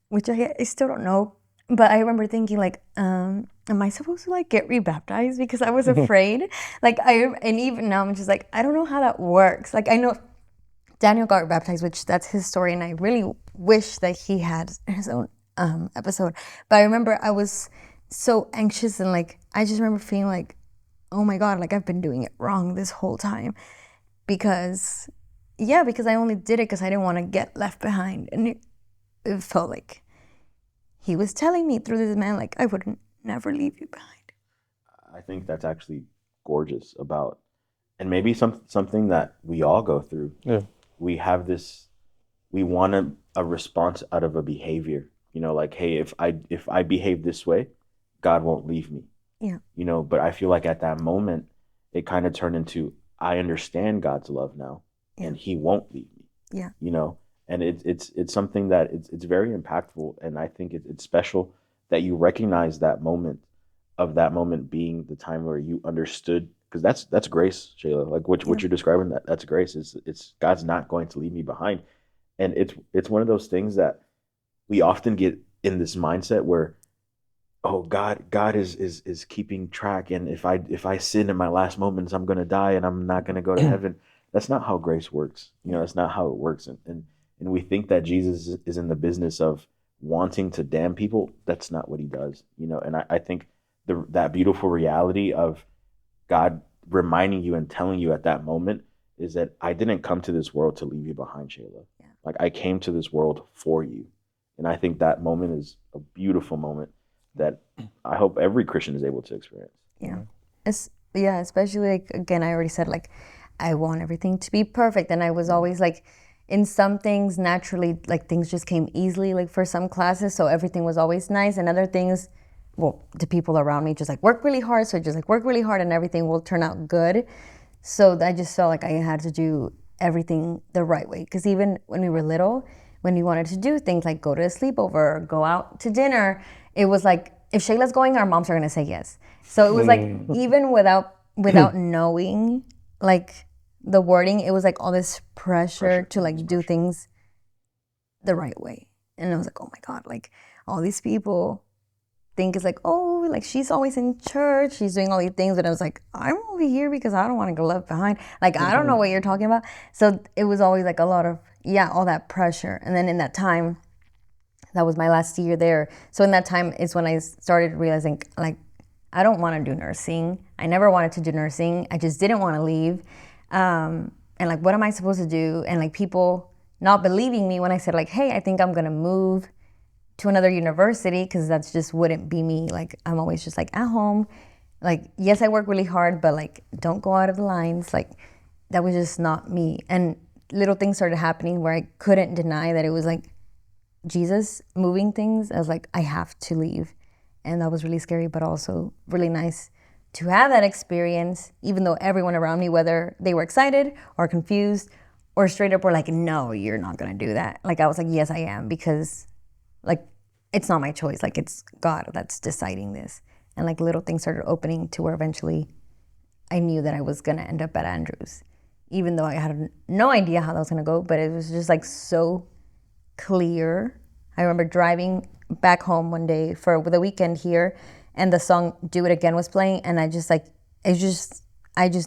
[SPEAKER 3] which I still don't know, but I remember thinking like, am I supposed to like get rebaptized because I was afraid? And even now I'm just like, I don't know how that works. Like I know Daniel got baptized, which that's his story, and I really wish that he had his own episode. But I remember I was so anxious, and like I just remember feeling like, oh my God, like I've been doing it wrong this whole time, because I only did it because I didn't want to get left behind, and it felt like he was telling me through this man, like I would never leave you behind.
[SPEAKER 1] I think that's actually gorgeous about, and maybe something that we all go through.
[SPEAKER 2] Yeah.
[SPEAKER 1] We have this, we want a response out of a behavior. You know, like, hey, if I behave this way, God won't leave me.
[SPEAKER 3] Yeah.
[SPEAKER 1] You know, but I feel like at that moment, it kind of turned into, I understand God's love now, and He won't leave me.
[SPEAKER 3] Yeah.
[SPEAKER 1] You know, and it's something that it's very impactful, and I think it's special that you recognize that moment being the time where you understood, because that's grace, Shayla. Like what you're describing, that's grace. It's God's not going to leave me behind, and it's one of those things that we often get in this mindset where, oh, God is keeping track, and if I sin in my last moments, I'm gonna die and I'm not gonna go to heaven. That's not how grace works. You know, that's not how it works, and we think that Jesus is in the business of wanting to damn people. That's not what He does. You know, and I think that beautiful reality of God reminding you and telling you at that moment is that I didn't come to this world to leave you behind, Shayla.
[SPEAKER 3] Yeah.
[SPEAKER 1] Like I came to this world for you. And I think that moment is a beautiful moment that I hope every Christian is able to experience.
[SPEAKER 3] Yeah. Especially like, again, I already said, like, I want everything to be perfect. And I was always like, in some things, naturally, like things just came easily, like for some classes. So everything was always nice. And other things, well, the people around me just like work really hard. So I just like work really hard and everything will turn out good. So I just felt like I had to do everything the right way. Because even when we were little, when we wanted to do things like go to a sleepover, go out to dinner, it was like, if Shayla's going, our moms are going to say yes. So it was like, even without knowing like the wording, it was like all this pressure to like do things the right way. And I was like, oh my God, like all these people think it's like, oh, like she's always in church, she's doing all these things, but I was like, I'm over here because I don't want to get left behind. Like I don't know what you're talking about. So it was always like a lot of all that pressure. And then in that time, that was my last year there. So in that time is when I started realizing, like, I don't want to do nursing. I never wanted to do nursing. I just didn't want to leave. And like, what am I supposed to do? And like people not believing me when I said like, hey, I think I'm gonna move to another university, because that's just wouldn't be me. Like I'm always just like at home. Like, yes, I work really hard, but like don't go out of the lines. Like that was just not me. And little things started happening where I couldn't deny that it was like Jesus moving things. I was like, I have to leave. And that was really scary, but also really nice to have that experience, even though everyone around me, whether they were excited or confused or straight up were like, no, you're not gonna do that. Like I was like, yes, I am, because like it's not my choice. Like it's God that's deciding this. And like little things started opening to where eventually I knew that I was gonna end up at Andrews, even though I had no idea how that was gonna go, but it was just like so clear. I remember driving back home one day for the weekend here, and the song Do It Again was playing, and I just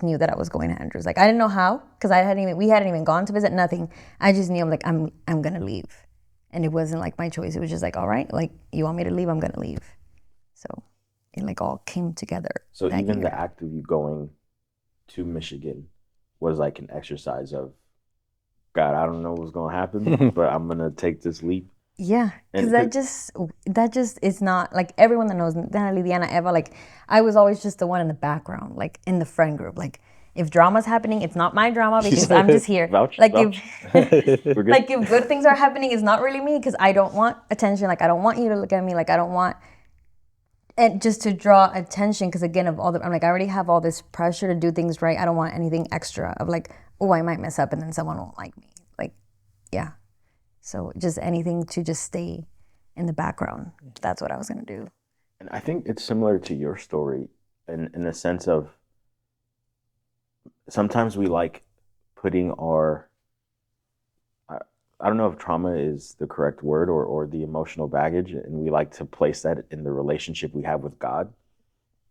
[SPEAKER 3] knew that I was going to Andrews. Like I didn't know how, because we hadn't even gone to visit, nothing. I just knew I'm gonna leave. And it wasn't like my choice. It was just like, all right, like you want me to leave, I'm gonna leave. So it like all came together.
[SPEAKER 1] So even the act of you going to Michigan was like an exercise of, God, I don't know what's gonna happen, but I'm gonna take this leap.
[SPEAKER 3] Yeah, because that just is not like everyone that knows Natalie, Diana, Eva. Like I was always just the one in the background, like in the friend group. Like if drama's happening, it's not my drama because I'm just here.
[SPEAKER 1] Vouch.
[SPEAKER 3] If good things are happening, it's not really me because I don't want attention. Like I don't want you to look at me. Like I don't want and just to draw attention, because again, I'm like I already have all this pressure to do things right. I don't want anything extra of like, oh, I might mess up and then someone won't like me. Like, yeah. So just anything to just stay in the background. That's what I was gonna do.
[SPEAKER 1] And I think it's similar to your story in the sense of sometimes we like putting our, I don't know if trauma is the correct word or the emotional baggage, and we like to place that in the relationship we have with God.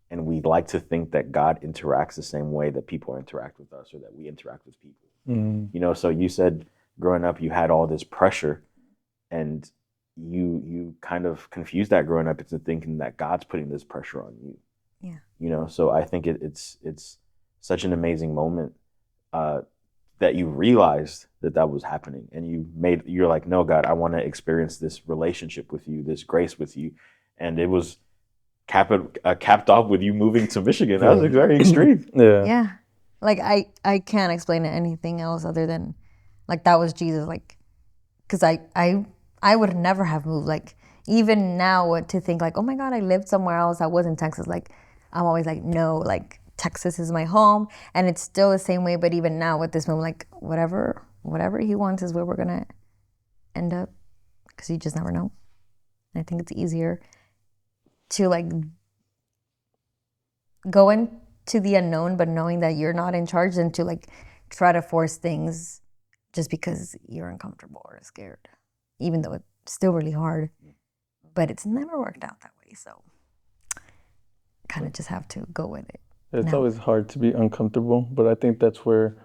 [SPEAKER 1] And we like to think that God interacts the same way that people interact with us or that we interact with people. You know, so you said growing up you had all this pressure, and you kind of confused that growing up into thinking that God's putting this pressure on you.
[SPEAKER 3] Yeah.
[SPEAKER 1] You know, so I think it's such an amazing moment that you realized that was happening, and you're like, no, God, I want to experience this relationship with you, this grace with you, and it was capped off with you moving to Michigan. That was very extreme.
[SPEAKER 2] Yeah.
[SPEAKER 3] Yeah. Like I can't explain it anything else other than like that was Jesus. Like, because I would never have moved. Like even now, what to think like, oh my God, I lived somewhere else. I was in Texas. Like I'm always like, no, like Texas is my home, and it's still the same way. But even now with this move, like whatever he wants is where we're gonna end up, because you just never know. And I think it's easier to like go into the unknown, but knowing that you're not in charge, than to like try to force things just because you're uncomfortable or scared, even though it's still really hard. But it's never worked out that way, so kind of just have to go with it.
[SPEAKER 2] It's
[SPEAKER 3] No.
[SPEAKER 2] always hard to be uncomfortable, but I think that's where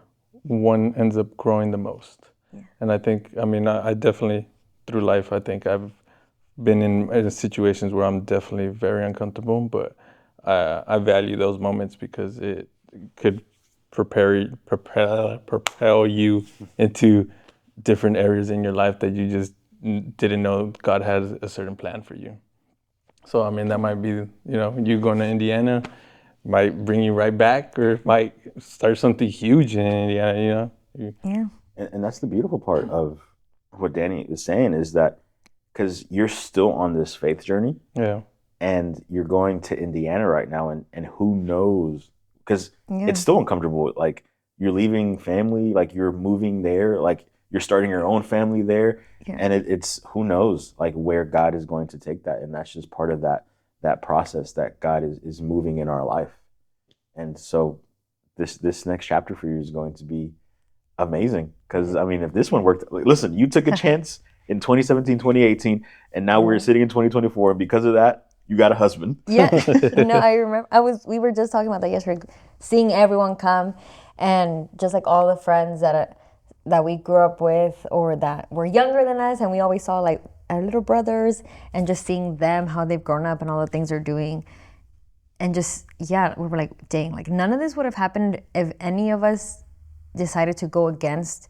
[SPEAKER 2] one ends up growing the most.
[SPEAKER 3] Yeah.
[SPEAKER 2] And I think, I mean, I definitely, through life, I think I've been in situations where I'm definitely very uncomfortable, but I value those moments because it could propel you into different areas in your life that you just didn't know God had a certain plan for you. So, I mean, that might be, you know, you going to Indiana might bring you right back, or might start something huge in Indiana, you know?
[SPEAKER 3] Yeah.
[SPEAKER 1] And that's the beautiful part of what Danny is saying, is that because you're still on this faith journey,
[SPEAKER 2] Yeah.
[SPEAKER 1] and you're going to Indiana right now, and who knows, because
[SPEAKER 3] Yeah.
[SPEAKER 1] it's still uncomfortable. Like you're leaving family, like you're moving there, like you're starting your own family there,
[SPEAKER 3] Yeah.
[SPEAKER 1] and it's who knows like where God is going to take that, and that's just part of that process that God is moving in our life. And so this next chapter for you is going to be amazing, because I mean, if this one worked, like, listen, you took a chance in 2017, 2018, and now we're sitting in 2024, and because of that, you got a husband.
[SPEAKER 3] Yeah. No, I remember we were just talking about that yesterday, seeing everyone come, and just like all the friends that we grew up with or that were younger than us, and we always saw like our little brothers, and just seeing them, how they've grown up and all the things they're doing. And just, yeah, we were like, dang, like none of this would have happened if any of us decided to go against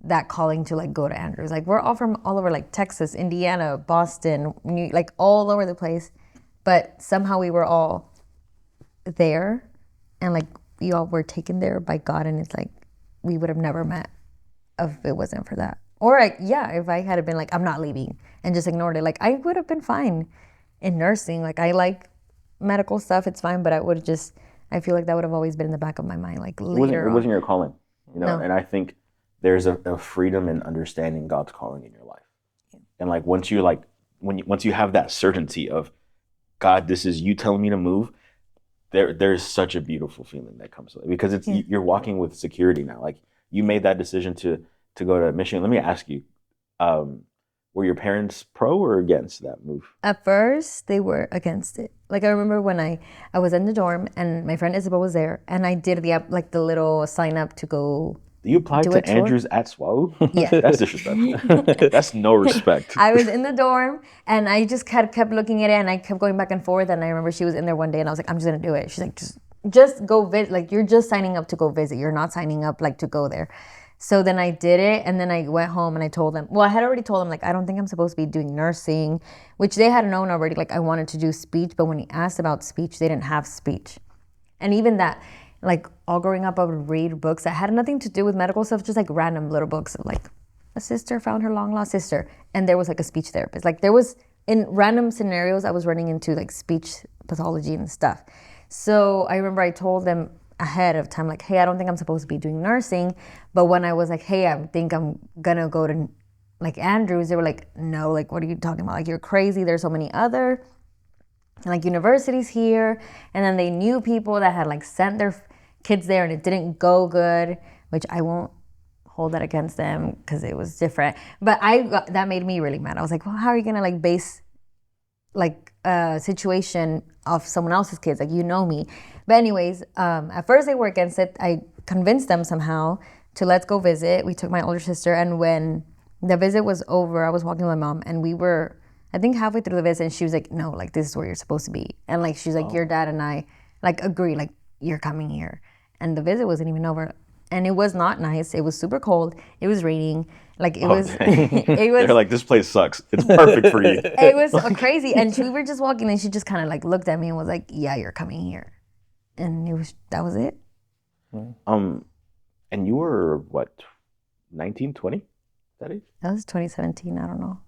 [SPEAKER 3] that calling to like go to Andrews. Like we're all from all over, like Texas, Indiana, Boston, like all over the place. But somehow we were all there, and like we all were taken there by God. And it's like we would have never met if it wasn't for that. Or like, yeah, if I had been like, I'm not leaving, and just ignored it, like I would have been fine in nursing. Like I like medical stuff, it's fine, but I feel like that would have always been in the back of my mind, like later
[SPEAKER 1] It wasn't your calling, you know.
[SPEAKER 3] No.
[SPEAKER 1] And I think there's a freedom in understanding God's calling in your life. And like once you have that certainty of God, this is you telling me to move, there's such a beautiful feeling that comes with it, because it's you're walking with security now. Like you made that decision to go to Michigan. Let me ask you, were your parents pro or against that move?
[SPEAKER 3] At first, they were against it. Like I remember when I was in the dorm, and my friend Isabel was there, and I did the little sign up to go.
[SPEAKER 1] You applied
[SPEAKER 3] Do
[SPEAKER 1] to
[SPEAKER 3] a tour?
[SPEAKER 1] Andrews at SWAU?
[SPEAKER 3] Yeah.
[SPEAKER 1] That's disrespectful. That's no respect.
[SPEAKER 3] I was in the dorm, and I just kept looking at it, and I kept going back and forth. And I remember she was in there one day, and I was like, I'm just gonna do it. She's like, just go visit. Like you're just signing up to go visit. You're not signing up like to go there. So then I did it, and then I went home and I told them. Well, I had already told them like I don't think I'm supposed to be doing nursing, which they had known already. Like I wanted to do speech, but when he asked about speech, they didn't have speech. And even that, like all growing up, I would read books that had nothing to do with medical stuff, just like random little books of like a sister found her long lost sister, and there was like a speech therapist. Like there was in random scenarios, I was running into like speech pathology and stuff. So I remember I told them ahead of time, like, hey, I don't think I'm supposed to be doing nursing. But when I was like, hey, I think I'm gonna go to like Andrews, they were like, no, like, what are you talking about? Like, you're crazy. There's so many other like universities here. And then they knew people that had like sent their kids there and it didn't go good, which I won't hold that against them because it was different. But that made me really mad. I was like, well, how are you gonna like base like a situation of someone else's kids? Like, you know me. But anyways, at first they were against it. I convinced them somehow to let's go visit. We took my older sister, and when the visit was over, I was walking with my mom, and we were, I think, halfway through the visit, and she was like, no, like, this is where you're supposed to be. And like, she's like, your dad and I, like, agree, like, you're coming here. And the visit wasn't even over. And it was not nice. It was super cold. It was raining. Like, it was, it was,
[SPEAKER 1] They're like, this place sucks. It's perfect for you.
[SPEAKER 3] it was so crazy. And we were just walking, and she just kind of like looked at me and was like, yeah, you're coming here. And that was it.
[SPEAKER 1] And you were what, 19, 20? That age?
[SPEAKER 3] That was 2017. I don't know.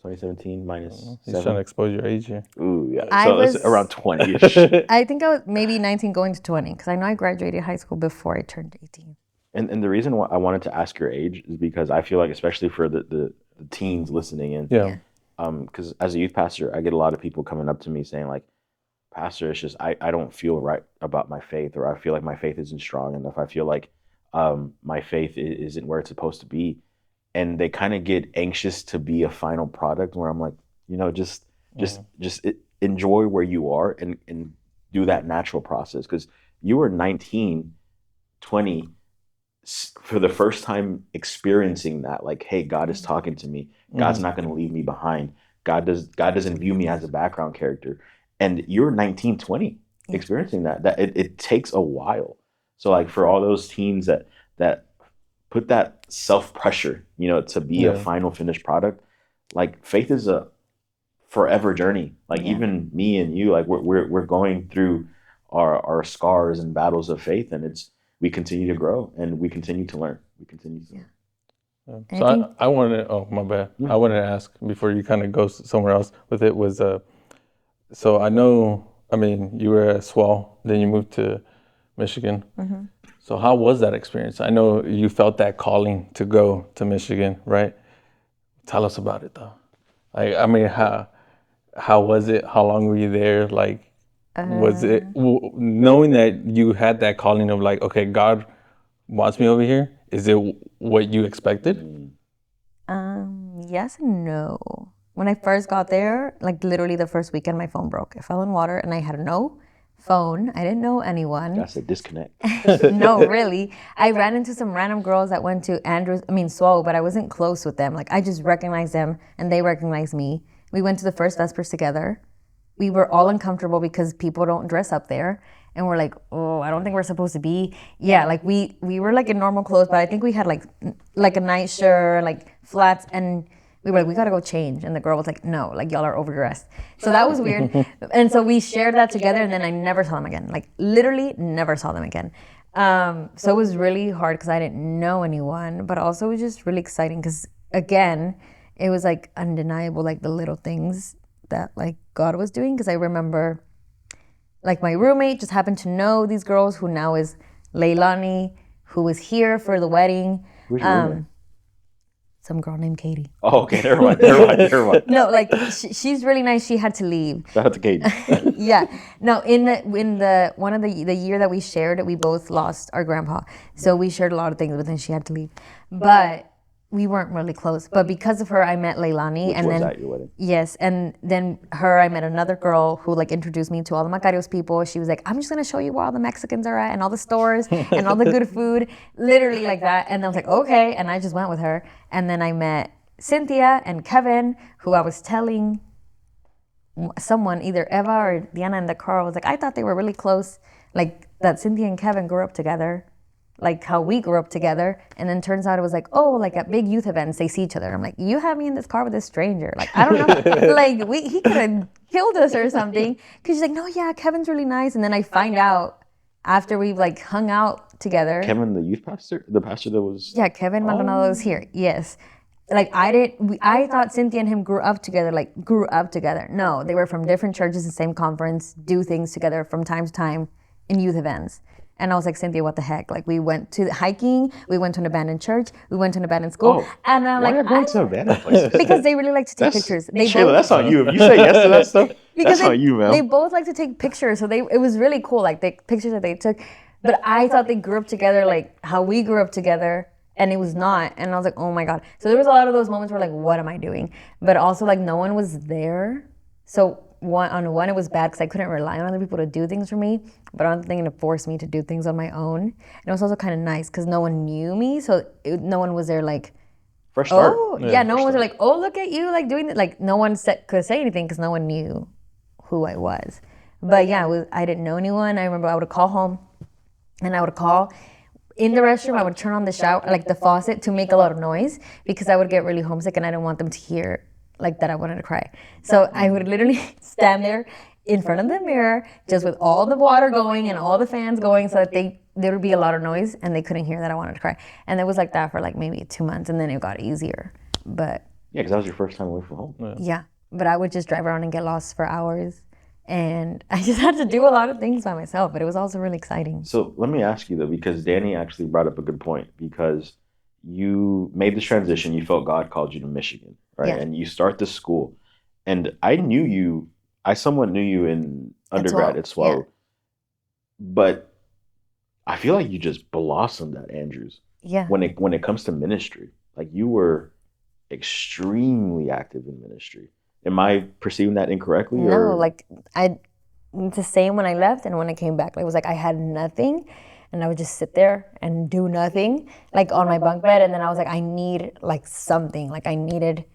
[SPEAKER 1] 2017 minus
[SPEAKER 2] He's trying to
[SPEAKER 1] 7.
[SPEAKER 2] expose your age here.
[SPEAKER 1] Ooh, yeah.
[SPEAKER 3] I
[SPEAKER 1] So
[SPEAKER 3] was-
[SPEAKER 1] it's around 20ish.
[SPEAKER 3] I think I was maybe 19 going to 20, because I know I graduated high school before I turned 18.
[SPEAKER 1] And the reason why I wanted to ask your age is because I feel like, especially for the teens listening in,
[SPEAKER 2] Yeah.
[SPEAKER 1] because as a youth pastor, I get a lot of people coming up to me saying like, Pastor, it's just I don't feel right about my faith, or I feel like my faith isn't strong enough. I feel like my faith isn't where it's supposed to be. And they kind of get anxious to be a final product, where I'm like, just enjoy where you are and do that natural process. Because you were 19, 20, for the first time experiencing that, like, hey, God is talking to me. God's not going to leave me behind. God doesn't view me as a background character. And you're 19, 20 experiencing that it takes a while. So like, for all those teens that put that self pressure, to be a final finished product, like, faith is a forever journey. Like, even me and you, like, we're going through our scars and battles of faith, and we continue to grow and we continue to learn. We continue to learn.
[SPEAKER 2] So I wanted to, oh, my bad. I wanted to ask before you kind of go somewhere else with it was, so I know, I mean, you were at SWAL, then you moved to Michigan.
[SPEAKER 3] Mm-hmm.
[SPEAKER 2] So how was that experience? I know you felt that calling to go to Michigan, right? Tell us about it though. I mean, how was it? How long were you there? Like, was it, knowing that you had that calling of like, okay, God wants me over here, is it what you expected?
[SPEAKER 3] Yes and no. When I first got there, like, literally the first weekend, my phone broke. It fell in water, and I had no phone. I didn't know anyone.
[SPEAKER 1] That's a disconnect.
[SPEAKER 3] No, really. I ran into some random girls that went to SWO, but I wasn't close with them. Like, I just recognized them, and they recognized me. We went to the first Vespers together. We were all uncomfortable because people don't dress up there. And we're like, oh, I don't think we're supposed to be. Yeah, like, we were like in normal clothes, but I think we had like a nice shirt, like flats, and we were like, we gotta go change. And the girl was like, no, like, y'all are overdressed. So that was weird. And so we shared that together, and then I never saw them again. Like, literally never saw them again. So it was really hard because I didn't know anyone, but also it was just really exciting because, again, it was like undeniable, like the little things that like God was doing. Because I remember, like, my roommate just happened to know these girls, who now is Leilani, who was here for the wedding.
[SPEAKER 1] Who's your roommate?
[SPEAKER 3] Some girl named Katie.
[SPEAKER 1] Oh, okay, never mind.
[SPEAKER 3] No, like, she's really nice. She had to leave.
[SPEAKER 1] Shout out to Katie.
[SPEAKER 3] Yeah. No, in the one of the year that we shared, we both lost our grandpa. So we shared a lot of things, but then she had to leave. But we weren't really close. But because of her, I met Leilani.
[SPEAKER 1] Which
[SPEAKER 3] and
[SPEAKER 1] was
[SPEAKER 3] then
[SPEAKER 1] at your wedding?
[SPEAKER 3] yes, and then I met another girl who like introduced me to all the Macarios people. She was like, I'm just gonna show you where all the Mexicans are at and all the stores and all the good food, literally like that. And I was like, okay, and I just went with her. And then I met Cynthia and Kevin, who I was telling someone, either Eva or Diana in the car, was like, I thought they were really close, like that Cynthia and Kevin grew up together, like how we grew up together. And then turns out it was like, oh, like at big youth events, they see each other. I'm like, you have me in this car with this stranger. Like, I don't know, like he could have killed us or something. Cause she's like, no, yeah, Kevin's really nice. And then I find out after we've like hung out together.
[SPEAKER 1] Kevin, the youth pastor, the pastor that was.
[SPEAKER 3] Yeah, Kevin Maldonado was here. Yes. Like I thought Cynthia and him grew up together, No, they were from different churches, the same conference, do things together from time to time in youth events. And I was like, Cynthia, what the heck? Like, we went to hiking, we went to an abandoned church, we went to an abandoned school. And I'm
[SPEAKER 1] why
[SPEAKER 3] like,
[SPEAKER 1] are you going to abandoned places?
[SPEAKER 3] because they really like to take pictures.
[SPEAKER 1] Shayla, that's on you. If you say yes to that stuff, that's on you, man.
[SPEAKER 3] They both like to take pictures. So it was really cool, like the pictures that they took. But I thought they grew up together like how we grew up together. And it was not. And I was like, oh my God. So there was a lot of those moments where like, what am I doing? But also like no one was there. So one it was bad because I couldn't rely on other people to do things for me, but on the thing it forced me to do things on my own. And it was also kind of nice because no one knew me, so no one was there like,
[SPEAKER 1] Fresh start.
[SPEAKER 3] oh yeah, no one was there like, oh look at you like doing it. Like no one could say anything because no one knew who I was. But yeah, I didn't know anyone. I remember I would call home, and I would call in the restroom. I would turn on the shower, like the faucet, to make a lot of noise because I would get really homesick and I didn't want them to hear like that I wanted to cry. So I would literally stand there in front of the mirror, just with all the water going and all the fans going, so that there would be a lot of noise and they couldn't hear that I wanted to cry. And it was like that for like maybe 2 months, and then it got easier. But
[SPEAKER 1] Yeah, because that was your first time away from home.
[SPEAKER 3] yeah, but I would just drive around and get lost for hours. And I just had to do a lot of things by myself, but it was also really exciting.
[SPEAKER 1] So let me ask you though, because Danny actually brought up a good point, because you made this transition, you felt God called you to Michigan, right?
[SPEAKER 3] Yeah.
[SPEAKER 1] And you start this school. And I somewhat knew you in undergrad at SWALU.
[SPEAKER 3] Yeah.
[SPEAKER 1] But I feel like you just blossomed at Andrews
[SPEAKER 3] Yeah.
[SPEAKER 1] when it comes to ministry. Like you were extremely active in ministry. Am I perceiving that incorrectly?
[SPEAKER 3] No, like it's the same when I left and when I came back. Like, it was like I had nothing, and I would just sit there and do nothing, like on my bunk bed. And then I was like, I need like something. Like I needed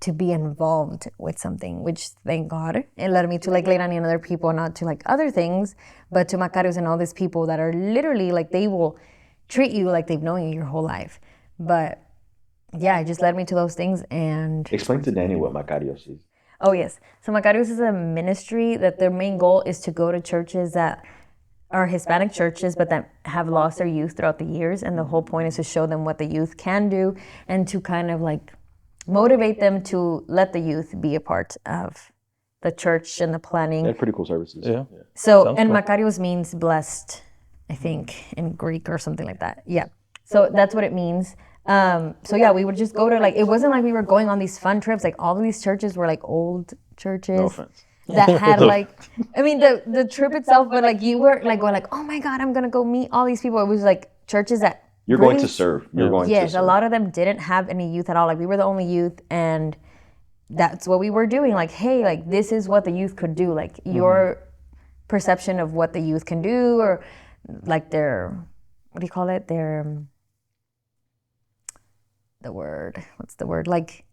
[SPEAKER 3] to be involved with something, which thank God it led me to like Leilani and other people, not to like other things, but to Macarios and all these people that are literally like, they will treat you like they've known you your whole life. But yeah, it just led me to those things. And
[SPEAKER 1] Explain to Danny what Macarios is.
[SPEAKER 3] oh yes, so Macarios is a ministry that their main goal is to go to churches that are Hispanic churches, but that have lost their youth throughout the years. And the whole point is to show them what the youth can do and to kind of like motivate them to let the youth be a part of the church and the planning.
[SPEAKER 1] They have pretty cool services.
[SPEAKER 2] Yeah.
[SPEAKER 3] So,
[SPEAKER 2] Sounds
[SPEAKER 3] and
[SPEAKER 2] cool.
[SPEAKER 3] Makarios means blessed, I think, in Greek or something like that. Yeah. So that's what it means. So yeah, we would just go to like, it wasn't like we were going on these fun trips. Like all of these churches were like old churches.
[SPEAKER 1] No offense.
[SPEAKER 3] That had like, I mean, the trip itself, but like you were like going like, oh my God, I'm going to go meet all these people. It was like churches that
[SPEAKER 1] You're going to
[SPEAKER 3] really-
[SPEAKER 1] serve. You're going to
[SPEAKER 3] Yes,
[SPEAKER 1] serve.
[SPEAKER 3] a lot of them didn't have any youth at all. Like we were the only youth, and that's what we were doing. Like, hey, like this is what the youth could do. Like your perception of what the youth can do, or like their, what do you call it? Their, what's the word? Like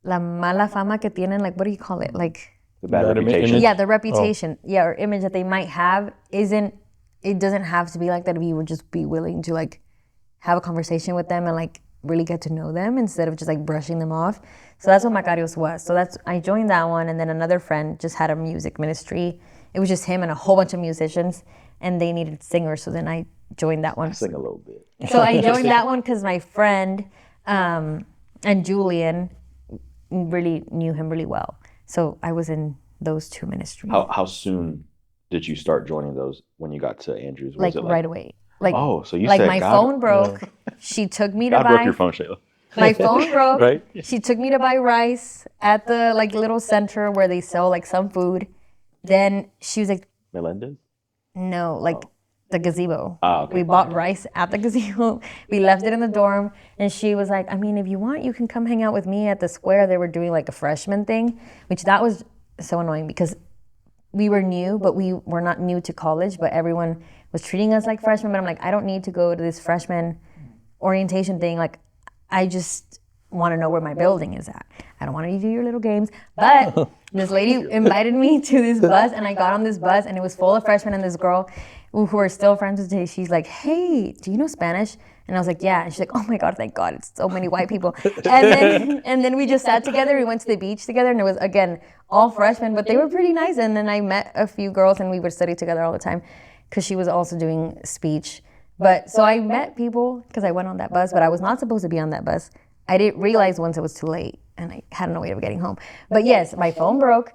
[SPEAKER 3] la mala fama que tienen. Like what do you call it? Like
[SPEAKER 1] The bad
[SPEAKER 2] Bad
[SPEAKER 1] reputation.
[SPEAKER 2] image.
[SPEAKER 3] yeah, the reputation, or image that they might have it doesn't have to be like that if you would just be willing to like have a conversation with them and like really get to know them instead of just like brushing them off. So that's what Macarios was. So I joined that one, and then another friend just had a music ministry. It was just him and a whole bunch of musicians, and they needed singers. So then I joined that one.
[SPEAKER 1] Sing a little bit.
[SPEAKER 3] So I joined that one because my friend and Julian really knew him really well. So I was in those two ministries.
[SPEAKER 1] How soon did you start joining those when you got to Andrews? Was
[SPEAKER 3] Like
[SPEAKER 1] it
[SPEAKER 3] right away. Like
[SPEAKER 1] Oh, so you
[SPEAKER 3] like
[SPEAKER 1] said
[SPEAKER 3] my
[SPEAKER 1] God,
[SPEAKER 3] phone broke. She took me to
[SPEAKER 1] God broke
[SPEAKER 3] buy
[SPEAKER 1] your phone, Shayla.
[SPEAKER 3] my phone broke.
[SPEAKER 2] Right?
[SPEAKER 3] She took me to buy rice at the like little center where they sell like some food. Then she was like,
[SPEAKER 1] Melendez?
[SPEAKER 3] no, like the gazebo.
[SPEAKER 1] Okay.
[SPEAKER 3] We bought rice at the gazebo. We left it in the dorm, and she was like, I mean, if you want, you can come hang out with me at the square. They were doing like a freshman thing, which that was so annoying because we were new, but we were not new to college, but everyone was treating us like freshmen. But I'm like, I don't need to go to this freshman orientation thing. Like, I just want to know where my building is at. I don't want you to do your little games. But this lady invited me to this bus, and I got on this bus, and it was full of freshmen, and this girl who are still friends with today, she's like, hey, do you know Spanish? And I was like, yeah. And she's like, oh my God, thank God, it's so many white people. And then we just sat together. We went to the beach together, and it was, again, all freshmen, but they were pretty nice. And then I met a few girls, and we would study together all the time because she was also doing speech. But so I met people because I went on that bus, but I was not supposed to be on that bus. I didn't realize once it was too late, and I had no way of getting home. But yes, my phone broke.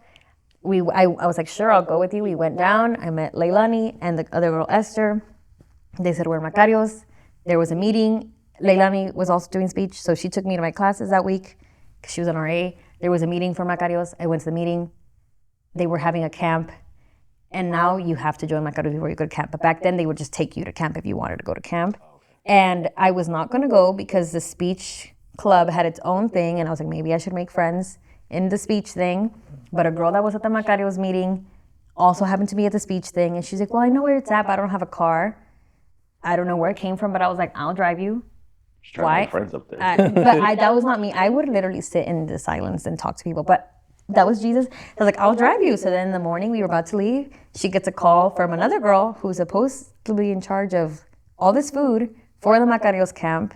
[SPEAKER 3] I was like, sure, I'll go with you. We went down. I met Leilani and the other girl, Esther. They said, we're Macarios. There was a meeting. Leilani was also doing speech, so she took me to my classes that week because she was an RA. There was a meeting for Macarios. I went to the meeting. They were having a camp, and now you have to join Macarios before you go to camp. But back then, they would just take you to camp if you wanted to go to camp. And I was not going to go because the speech club had its own thing, and I was like, maybe I should make friends in the speech thing. But a girl that was at the Macarios meeting also happened to be at the speech thing. And she's like, well, I know where it's at, but I don't have a car. I don't know where it came from, but I was like, I'll drive you.
[SPEAKER 1] Just trying to make friends up there.
[SPEAKER 3] That was not me. I would literally sit in the silence and talk to people. But that was Jesus. I was like, I'll drive you. So then in the morning, we were about to leave. She gets a call from another girl who's supposed to be in charge of all this food for the Macarios camp.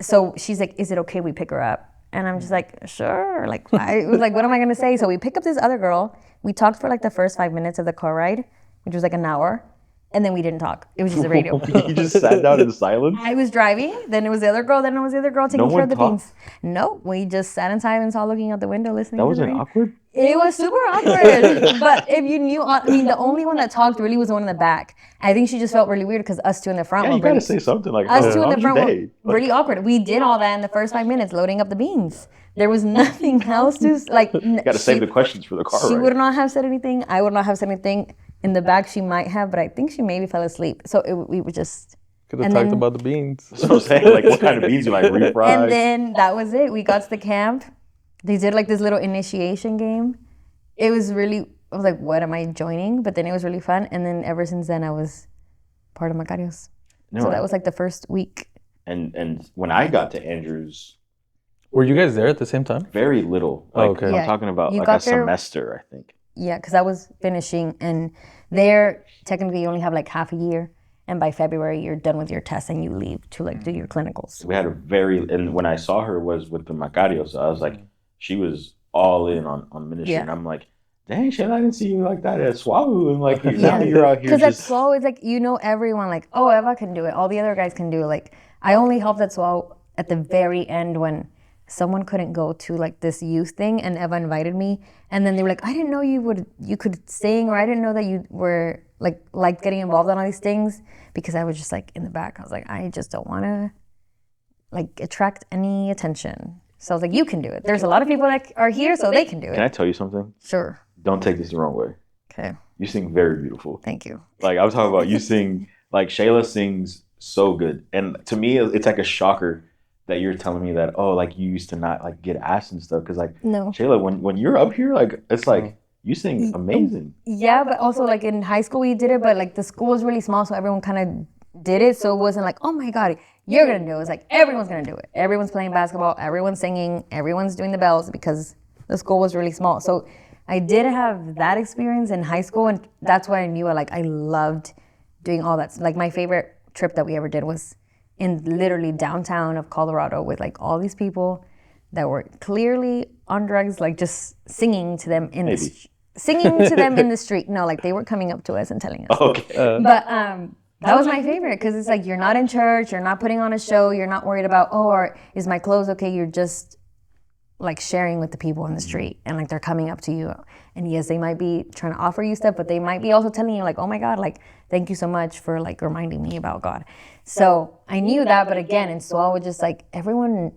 [SPEAKER 3] So she's like, is it okay we pick her up? And I'm just like, sure. Like, I was like, what am I going to say? So we pick up this other girl. We talked for like the first 5 minutes of the car ride, which was like an hour. And then we didn't talk. It was just a radio.
[SPEAKER 1] You just sat down in silence?
[SPEAKER 3] I was driving. Then it was the other girl. Then it was the other girl taking care of the
[SPEAKER 1] talked?
[SPEAKER 3] beans. No, we just sat in silence, all looking out the window, listening
[SPEAKER 1] That
[SPEAKER 3] to the
[SPEAKER 1] wasn't
[SPEAKER 3] radio.
[SPEAKER 1] awkward?
[SPEAKER 3] It was super awkward. But if you knew, I mean, the only one that talked really was the one in the back. I think she just felt really weird because us two in the front
[SPEAKER 1] Yeah,
[SPEAKER 3] were
[SPEAKER 1] you gotta
[SPEAKER 3] really,
[SPEAKER 1] say something like,
[SPEAKER 3] us two in
[SPEAKER 1] how
[SPEAKER 3] the
[SPEAKER 1] was
[SPEAKER 3] front
[SPEAKER 1] your
[SPEAKER 3] were
[SPEAKER 1] day?
[SPEAKER 3] really awkward. We did all that in the first 5 minutes, loading up the beans. There was nothing else to, like.
[SPEAKER 1] You gotta save the questions for the car
[SPEAKER 3] She
[SPEAKER 1] ride.
[SPEAKER 3] would not have said anything. I would not have said anything. In the back, she might have, but I think she maybe fell asleep. So we were just.
[SPEAKER 2] Could have
[SPEAKER 3] And
[SPEAKER 2] talked
[SPEAKER 3] then-
[SPEAKER 2] about the beans.
[SPEAKER 1] That's what I'm saying. Like, what kind of beans you like? Refried?
[SPEAKER 3] And then that was it. We got to the camp. They did like this little initiation game. It was really, I was like, what am I joining? But then it was really fun. And then ever since then, I was part of Macarios.
[SPEAKER 1] No,
[SPEAKER 3] So that was like the first week.
[SPEAKER 1] and when I got to Andrews,
[SPEAKER 2] Were you guys there at the same time?
[SPEAKER 1] very little. Like,
[SPEAKER 2] okay.
[SPEAKER 1] I'm
[SPEAKER 3] Yeah,
[SPEAKER 1] talking about
[SPEAKER 3] you
[SPEAKER 1] like
[SPEAKER 3] got
[SPEAKER 1] a
[SPEAKER 3] there-
[SPEAKER 1] semester, I think.
[SPEAKER 3] Yeah, because I was finishing. And there, technically, you only have like half a year. And by February, you're done with your tests and you leave to like do your clinicals.
[SPEAKER 1] We had a very, and when I saw her was with the Macarios, I was like, she was all in on ministry.
[SPEAKER 3] Yeah.
[SPEAKER 1] And I'm like, dang, Shayla, I didn't see you like that at SWAU. And like, now you're out here
[SPEAKER 3] Because at
[SPEAKER 1] just.
[SPEAKER 3] SWAU, it's like, you know, everyone, like, oh, Eva can do it. All the other guys can do it. Like, I only helped at SWAU at the very end when someone couldn't go to like this youth thing and Eva invited me. And then they were like, I didn't know you could sing, or I didn't know that you were like getting involved in all these things, because I was just like in the back. I was like, I just don't want to like attract any attention. So I was like, you can do it. There's a lot of people that are here, so they can do
[SPEAKER 1] Can I
[SPEAKER 3] it.
[SPEAKER 1] tell you something?
[SPEAKER 3] Sure.
[SPEAKER 1] Don't take this the wrong way.
[SPEAKER 3] Okay.
[SPEAKER 1] You sing very beautiful.
[SPEAKER 3] Thank you.
[SPEAKER 1] Like, I was talking about, you sing, like, Shayla sings so good. And to me, it's like a shocker that you're telling me that, oh, like, you used to not, like, get asked and stuff. Because, like,
[SPEAKER 3] No.
[SPEAKER 1] Shayla, when you're up here, like, it's like, you sing amazing.
[SPEAKER 3] Yeah, but also like in high school we did it, but like the school was really small, so everyone kind of did it. So it wasn't like, oh my God, you're gonna do it. It's like everyone's gonna do it. Everyone's playing basketball, everyone's singing, everyone's doing the bells, because the school was really small. So I did have that experience in high school, and that's why I knew I loved doing all that. Like my favorite trip that we ever did was in literally downtown of Colorado with like all these people that were clearly on drugs, like just singing to them in
[SPEAKER 1] Maybe.
[SPEAKER 3] singing to them in the street. No, like they were coming up to us and telling us.
[SPEAKER 1] Okay.
[SPEAKER 3] But that was my favorite, because it's like you're not in church, you're not putting on a show, you're not worried about, oh, or is my clothes okay? You're just like sharing with the people in the street, and like they're coming up to you. And yes, they might be trying to offer you stuff, but they might be also telling you like, oh my God, like thank you so much for like reminding me about God. So I knew that, but again, so I would just like everyone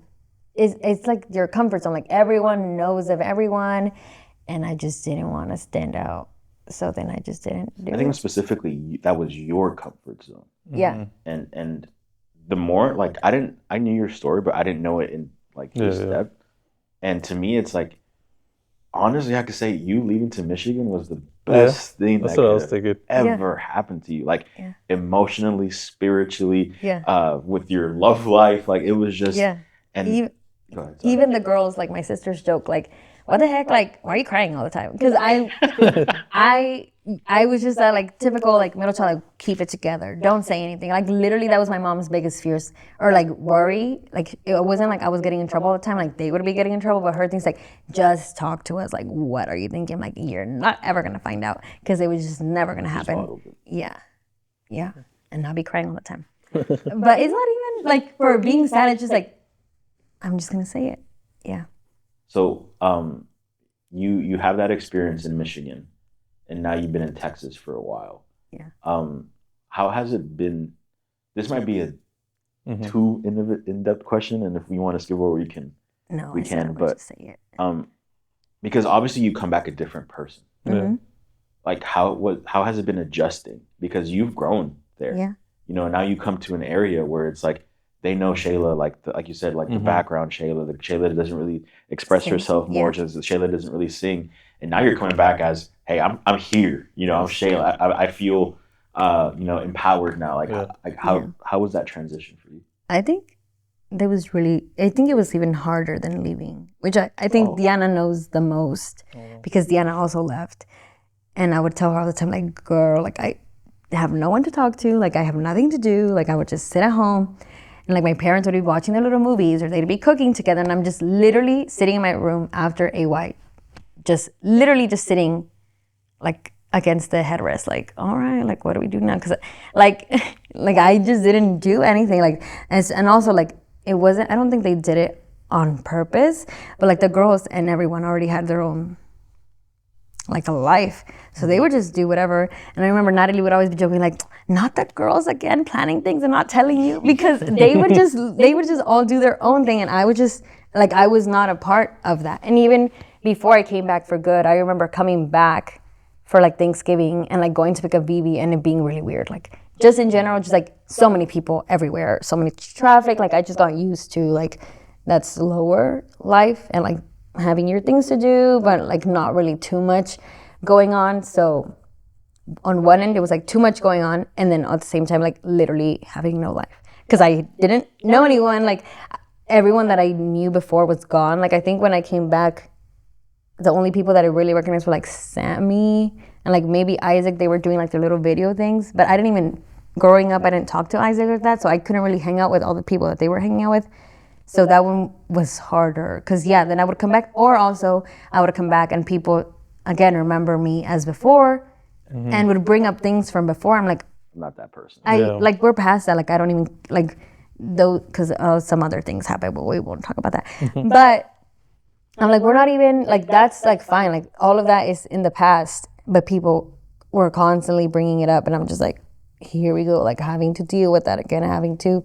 [SPEAKER 3] it's like your comfort zone. Like everyone knows of everyone, and I just didn't want to stand out. So then I just didn't do
[SPEAKER 1] I think
[SPEAKER 3] it.
[SPEAKER 1] specifically that was your comfort zone.
[SPEAKER 3] Yeah.
[SPEAKER 1] And the more, like, I knew your story, but I didn't know it in like this depth. And to me, it's like, honestly, I could say you leaving to Michigan was the best thing
[SPEAKER 2] That's
[SPEAKER 1] that
[SPEAKER 2] what I was
[SPEAKER 1] could
[SPEAKER 2] thinking.
[SPEAKER 1] ever happen to you. Like emotionally, spiritually,
[SPEAKER 3] Yeah.
[SPEAKER 1] with your love life. Like it was just,
[SPEAKER 3] Yeah.
[SPEAKER 1] and
[SPEAKER 3] Even,
[SPEAKER 1] go ahead, sorry.
[SPEAKER 3] even the girls, like my sisters joke, like, what the heck? Like, why are you crying all the time? Because I was just that like typical like middle child, like keep it together, don't say anything. Like literally, that was my mom's biggest fears or like worry. Like it wasn't like I was getting in trouble all the time. Like they would be getting in trouble, but her things like just talk to us. Like, what are you thinking? Like you're not ever gonna find out, because it was just never gonna happen.
[SPEAKER 1] bottled it.
[SPEAKER 3] Yeah, and not be crying all the time. But it's not even like for being sad. It's just like I'm just gonna say it. Yeah.
[SPEAKER 1] So you have that experience in Michigan, and now you've been in Texas for a while.
[SPEAKER 3] Yeah.
[SPEAKER 1] How has it been? This might be a too in-depth question, and if we want to skip over, we can.
[SPEAKER 3] No,
[SPEAKER 1] We
[SPEAKER 3] I said
[SPEAKER 1] can,
[SPEAKER 3] I would
[SPEAKER 1] but,
[SPEAKER 3] just say it.
[SPEAKER 1] Because obviously you come back a different person.
[SPEAKER 3] Mm-hmm.
[SPEAKER 1] Like how has it been adjusting? Because you've grown there.
[SPEAKER 3] Yeah.
[SPEAKER 1] You know, now you come to an area where it's like they know Shayla, like you said, like the background Shayla, the Shayla that doesn't really express
[SPEAKER 3] Sings,
[SPEAKER 1] herself more,
[SPEAKER 3] yeah.
[SPEAKER 1] just the Shayla doesn't really sing. And now you're coming back as, hey, I'm here. You know, I'm Shayla. I feel, empowered now. Like,
[SPEAKER 2] Yeah.
[SPEAKER 1] how was that transition for you?
[SPEAKER 3] I think I think it was even harder than leaving, which I think
[SPEAKER 1] Oh.
[SPEAKER 3] Diana knows the most because Diana also left. And I would tell her all the time, like, girl, like, I have no one to talk to. Like, I have nothing to do. Like, I would just sit at home. And, like, my parents would be watching their little movies or they'd be cooking together. And I'm just literally sitting in my room after AY, just literally just sitting, like, against the headrest. Like, all right, like, what do we do now? Because, like, like, I just didn't do anything. Like, and also, like, it wasn't, I don't think they did it on purpose. But, like, the girls and everyone already had their own, like, a life. So they would just do whatever. And I remember Natalie would always be joking, like, not the girls again planning things and not telling you, because they would just all do their own thing. And I would just, like, I was not a part of that. And even before I came back for good, I remember coming back for, like, Thanksgiving and, like, going to pick up Vivi and it being really weird. Like, just in general, just, like, so many people everywhere, so many traffic. Like, I just got used to, like, that slower life and, like, having your things to do, but, like, not really too much going on. So on one end, it was, like, too much going on. And then at the same time, like, literally having no life. Because I didn't know anyone. Like, everyone that I knew before was gone. Like, I think when I came back, the only people that I really recognized were, like, Sammy and, like, maybe Isaac. They were doing, like, their little video things. But I didn't even, growing up, I didn't talk to Isaac like that. So I couldn't really hang out with all the people that they were hanging out with. So that one was harder. Because, yeah, then I would come back. Or also, I would come back and people, again, remember me as before and would bring up things from before. I'm like,
[SPEAKER 1] I'm not that person.
[SPEAKER 3] like, we're past that. Like, I don't even, like, though, because some other things happen, but we won't talk about that. But I'm like, we're not even, like, that's, like, fine. Like, all of that is in the past, but people were constantly bringing it up. And I'm just like, here we go, like, having to deal with that again, having to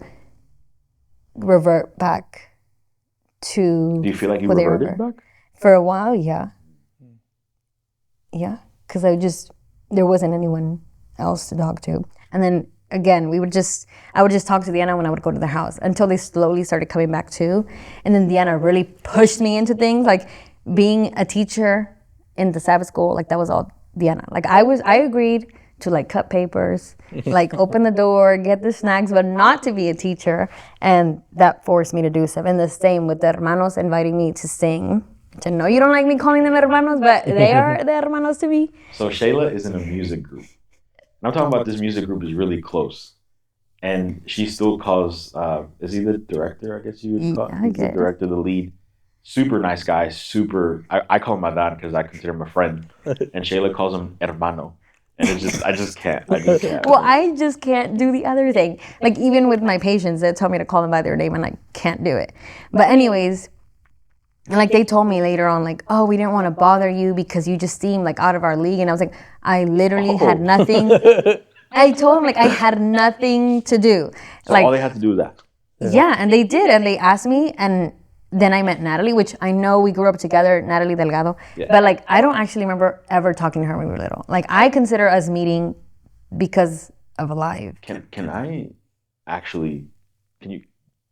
[SPEAKER 3] revert back to.
[SPEAKER 1] Do you feel like you
[SPEAKER 3] what they
[SPEAKER 1] reverted
[SPEAKER 3] were.
[SPEAKER 1] back?
[SPEAKER 3] For a while, yeah. Yeah, because there wasn't anyone else to talk to. And then, again, I would just talk to Diana when I would go to their house until they slowly started coming back too. And then Diana really pushed me into things, like being a teacher in the Sabbath school, like, that was all Diana. Like, I agreed to, like, cut papers, like, open the door, get the snacks, but not to be a teacher. And that forced me to do stuff. And the same with the hermanos inviting me to sing. To know you don't like me calling them hermanos, but they are the hermanos to me.
[SPEAKER 1] So Shayla is in a music group. And I'm talking about this music group is really close. And she still calls, is he the director, I guess you would call him? He's the director, the lead. Super nice guy, I call him Adan because I consider him a friend. And Shayla calls him hermano. And it's just, I just can't.
[SPEAKER 3] Well, I just can't do the other thing. Like, even with my patients, they tell me to call them by their name and I can't do it. But anyways, and, like, they told me later on, like, oh, we didn't want to bother you because you just seemed, like, out of our league. And I was like, I literally had nothing. I told them, like, I had nothing to do.
[SPEAKER 1] So
[SPEAKER 3] like,
[SPEAKER 1] all they had to do was that.
[SPEAKER 3] Yeah, and they did. And they asked me. And then I met Natalie, which I know we grew up together, Natalie Delgado.
[SPEAKER 1] Yeah.
[SPEAKER 3] But, like, I don't actually remember ever talking to her when we were little. Like, I consider us meeting because of Alive.
[SPEAKER 1] Can you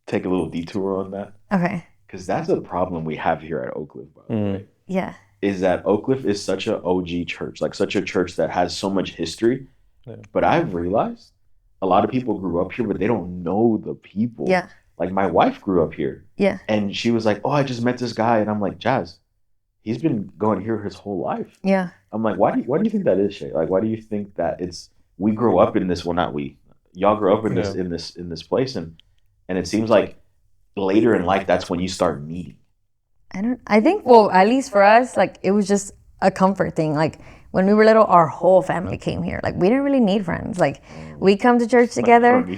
[SPEAKER 1] take a little detour on that?
[SPEAKER 3] Okay.
[SPEAKER 1] Because that's a problem we have here at Oak Cliff, by the way.
[SPEAKER 3] Yeah.
[SPEAKER 1] Is that Oak Cliff is such an OG church, like such a church that has so much history.
[SPEAKER 2] Yeah.
[SPEAKER 1] But I've realized a lot of people grew up here, but they don't know the people.
[SPEAKER 3] Yeah.
[SPEAKER 1] Like, my wife grew up here.
[SPEAKER 3] Yeah.
[SPEAKER 1] And she was like, oh, I just met this guy. And I'm like, Jazz, he's been going here his whole life.
[SPEAKER 3] Yeah.
[SPEAKER 1] I'm like, why do you think that is, Shay? Like, why do you think that we grow up in this, well, not we, y'all grow up in this place. And it seems like later in life, that's when you start meeting.
[SPEAKER 3] I think, well, at least for us, like, it was just a comfort thing. Like, when we were little, our whole family came here. Like, we didn't really need friends. Like, we come to church together.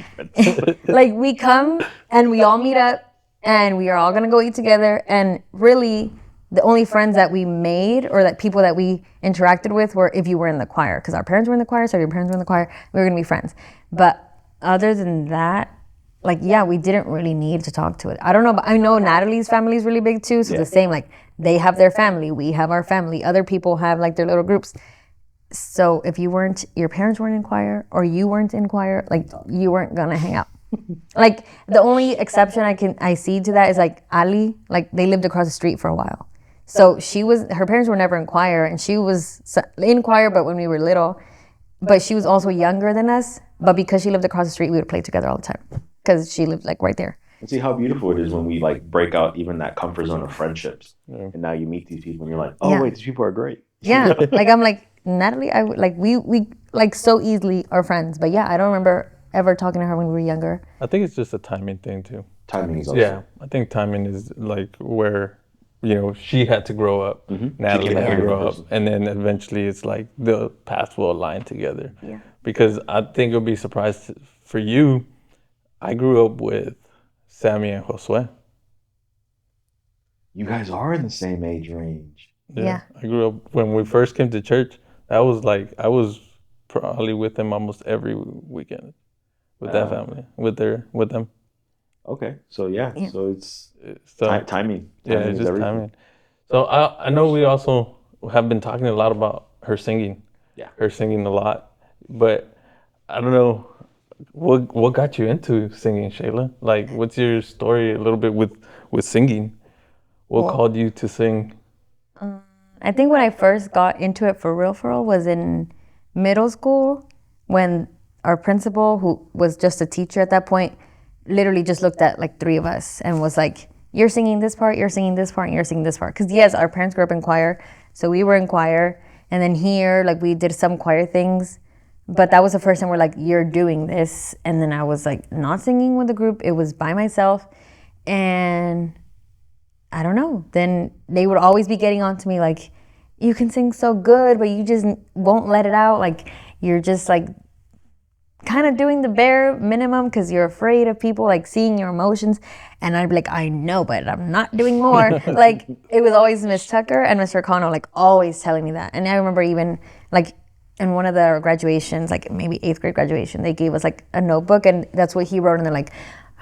[SPEAKER 3] Like, we come and we all meet up and we are all going to go eat together. And really, the only friends that we made or that people that we interacted with were if you were in the choir. Because our parents were in the choir, so your parents were in the choir, we were going to be friends. But other than that, like, yeah, we didn't really need to talk to it. I don't know, but I know Natalie's family is really big too. So the same, like, they have their family, we have our family. Other people have, like, their little groups. So if your parents weren't in choir or you weren't in choir, like, you weren't gonna hang out. Like the only exception I see to that is like Ali. Like they lived across the street for a while, so her parents were never in choir, and she was in choir, but when we were little. But she was also younger than us. But because she lived across the street, we would play together all the time because she lived like right there.
[SPEAKER 1] And see how beautiful it is when we like break out even that comfort zone of friendships, and now you meet these people, and you're like, oh
[SPEAKER 3] Yeah.
[SPEAKER 1] wait, these people are great.
[SPEAKER 3] Yeah, like I'm like Natalie. I would like we like so easily are friends. But yeah, I don't remember ever talking to her when we were younger.
[SPEAKER 2] I think it's just a timing thing too.
[SPEAKER 1] Timing is also.
[SPEAKER 2] Yeah, I think timing is like where, she had to grow up, Natalie
[SPEAKER 1] She
[SPEAKER 2] had to
[SPEAKER 1] became
[SPEAKER 2] grow
[SPEAKER 1] the
[SPEAKER 2] up,
[SPEAKER 1] person.
[SPEAKER 2] and then eventually it's like the paths will align together.
[SPEAKER 3] Yeah.
[SPEAKER 2] Because I think you'll be surprised for you. I grew up with Sammy and Josue.
[SPEAKER 1] You guys are in the same age range.
[SPEAKER 3] Yeah.
[SPEAKER 2] I grew up when we first came to church. That was like I was probably with them almost every weekend with that family, with them.
[SPEAKER 1] Okay, so yeah. So it's
[SPEAKER 2] So
[SPEAKER 1] timing.
[SPEAKER 2] yeah,
[SPEAKER 1] Timing
[SPEAKER 2] it's
[SPEAKER 1] is
[SPEAKER 2] just
[SPEAKER 1] everything.
[SPEAKER 2] timing. So I know we also have been talking a lot about her singing.
[SPEAKER 1] Yeah.
[SPEAKER 2] Her singing a lot, but I don't know what got you into singing, Shayla. Like, what's your story a little bit with singing? What called you to sing?
[SPEAKER 3] I think when I first got into it for real, was in middle school when our principal, who was just a teacher at that point, literally just looked at like three of us and was like, you're singing this part, you're singing this part, and you're singing this part. Because yes, our parents grew up in choir, so we were in choir. And then here, like we did some choir things, but that was the first time we're like, you're doing this. And then I was like not singing with the group, it was by myself. And I don't know. Then they would always be getting on to me like, you can sing so good, but you just won't let it out. Like you're just like kind of doing the bare minimum because you're afraid of people like seeing your emotions. And I'd be like, I know, but I'm not doing more. Like it was always Miss Tucker and Mr. Connell like always telling me that. And I remember even like in one of the graduations, like maybe 8th grade graduation, they gave us like a notebook and that's what he wrote. And they're like,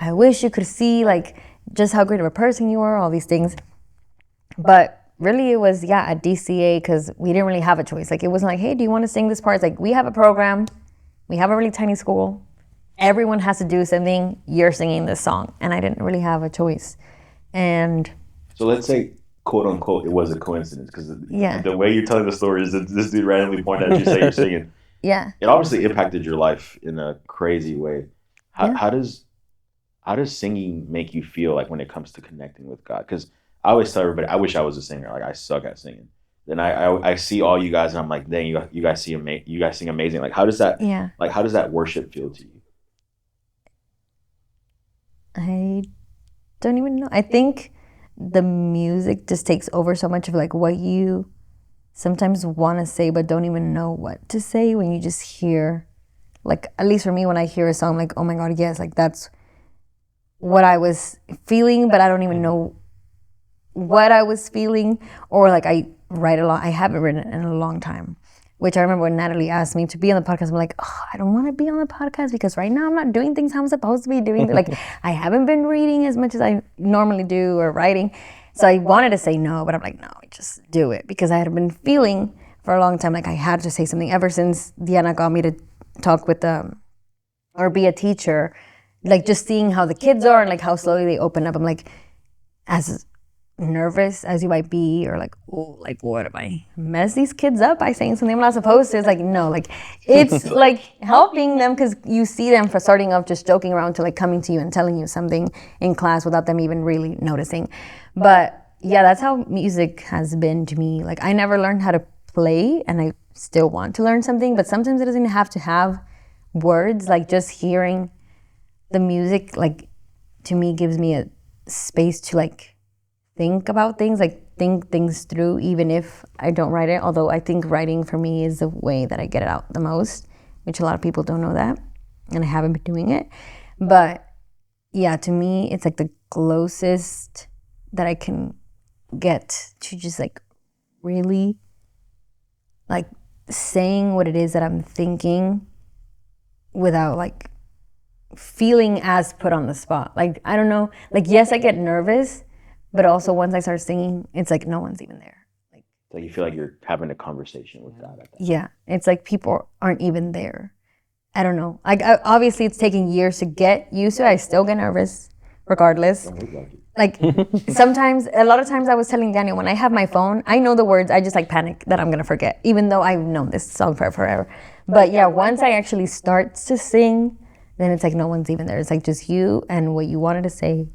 [SPEAKER 3] I wish you could see like just how great of a person you are, all these things. But really it was, at DCA because we didn't really have a choice. Like it wasn't like, hey, do you want to sing this part? It's like, we have a program. We have a really tiny school. Everyone has to do something. You're singing this song. And I didn't really have a choice. And
[SPEAKER 1] So let's say, quote unquote, it was a coincidence because
[SPEAKER 3] Yeah.
[SPEAKER 1] the way you're telling the story is that this dude randomly pointed at you, say you're singing.
[SPEAKER 3] yeah,
[SPEAKER 1] It obviously impacted your life in a crazy way.
[SPEAKER 3] Yeah.
[SPEAKER 1] How does singing make you feel like when it comes to connecting with God? Because I always tell everybody, I wish I was a singer. Like I suck at singing. Then I see all you guys and I'm like, dang, you guys sing amazing. Like how does that
[SPEAKER 3] yeah.
[SPEAKER 1] how does that worship feel to you?
[SPEAKER 3] I don't even know. I think the music just takes over so much of like what you sometimes want to say but don't even know what to say when you just hear, like at least for me when I hear a song, like oh my god, yes, like that's what I was feeling, but I don't even know what I was feeling. Or like I write a lot. I haven't written in a long time, which I remember when Natalie asked me to be on the podcast. I'm like, oh, I don't want to be on the podcast because right now I'm not doing things how I'm supposed to be doing. Like I haven't been reading as much as I normally do or writing. So I wanted to say no, but I'm like, no, just do it because I had been feeling for a long time like I had to say something ever since Diana got me to talk with or be a teacher. Like just seeing how the kids are and like how slowly they open up. I'm like, as nervous as you might be, or like, oh, like what if I mess these kids up by saying something I'm not supposed to? It's like, no, like it's like helping them because you see them for starting off just joking around to like coming to you and telling you something in class without them even really noticing. But yeah, that's how music has been to me. Like I never learned how to play and I still want to learn something, but sometimes it doesn't have to have words. Like just hearing the music, like to me gives me a space to like think about things, like think things through, even if I don't write it. Although I think writing for me is the way that I get it out the most, which a lot of people don't know that, and I haven't been doing it. But yeah, to me, it's like the closest that I can get to just like really like saying what it is that I'm thinking without like feeling as put on the spot. Like, I don't know, like, yes, I get nervous, but also once I start singing, it's like no one's even there.
[SPEAKER 1] Like you feel like you're having a conversation with God at that.
[SPEAKER 3] Yeah, it's like people aren't even there. I don't know. Like obviously, it's taking years to get used to it. I still get nervous, regardless. Like sometimes, a lot of times, I was telling Daniel when I have my phone, I know the words. I just like panic that I'm gonna forget, even though I've known this song for forever. But yeah, once I actually start to sing, then it's like no one's even there. It's like just you and what you wanted to say.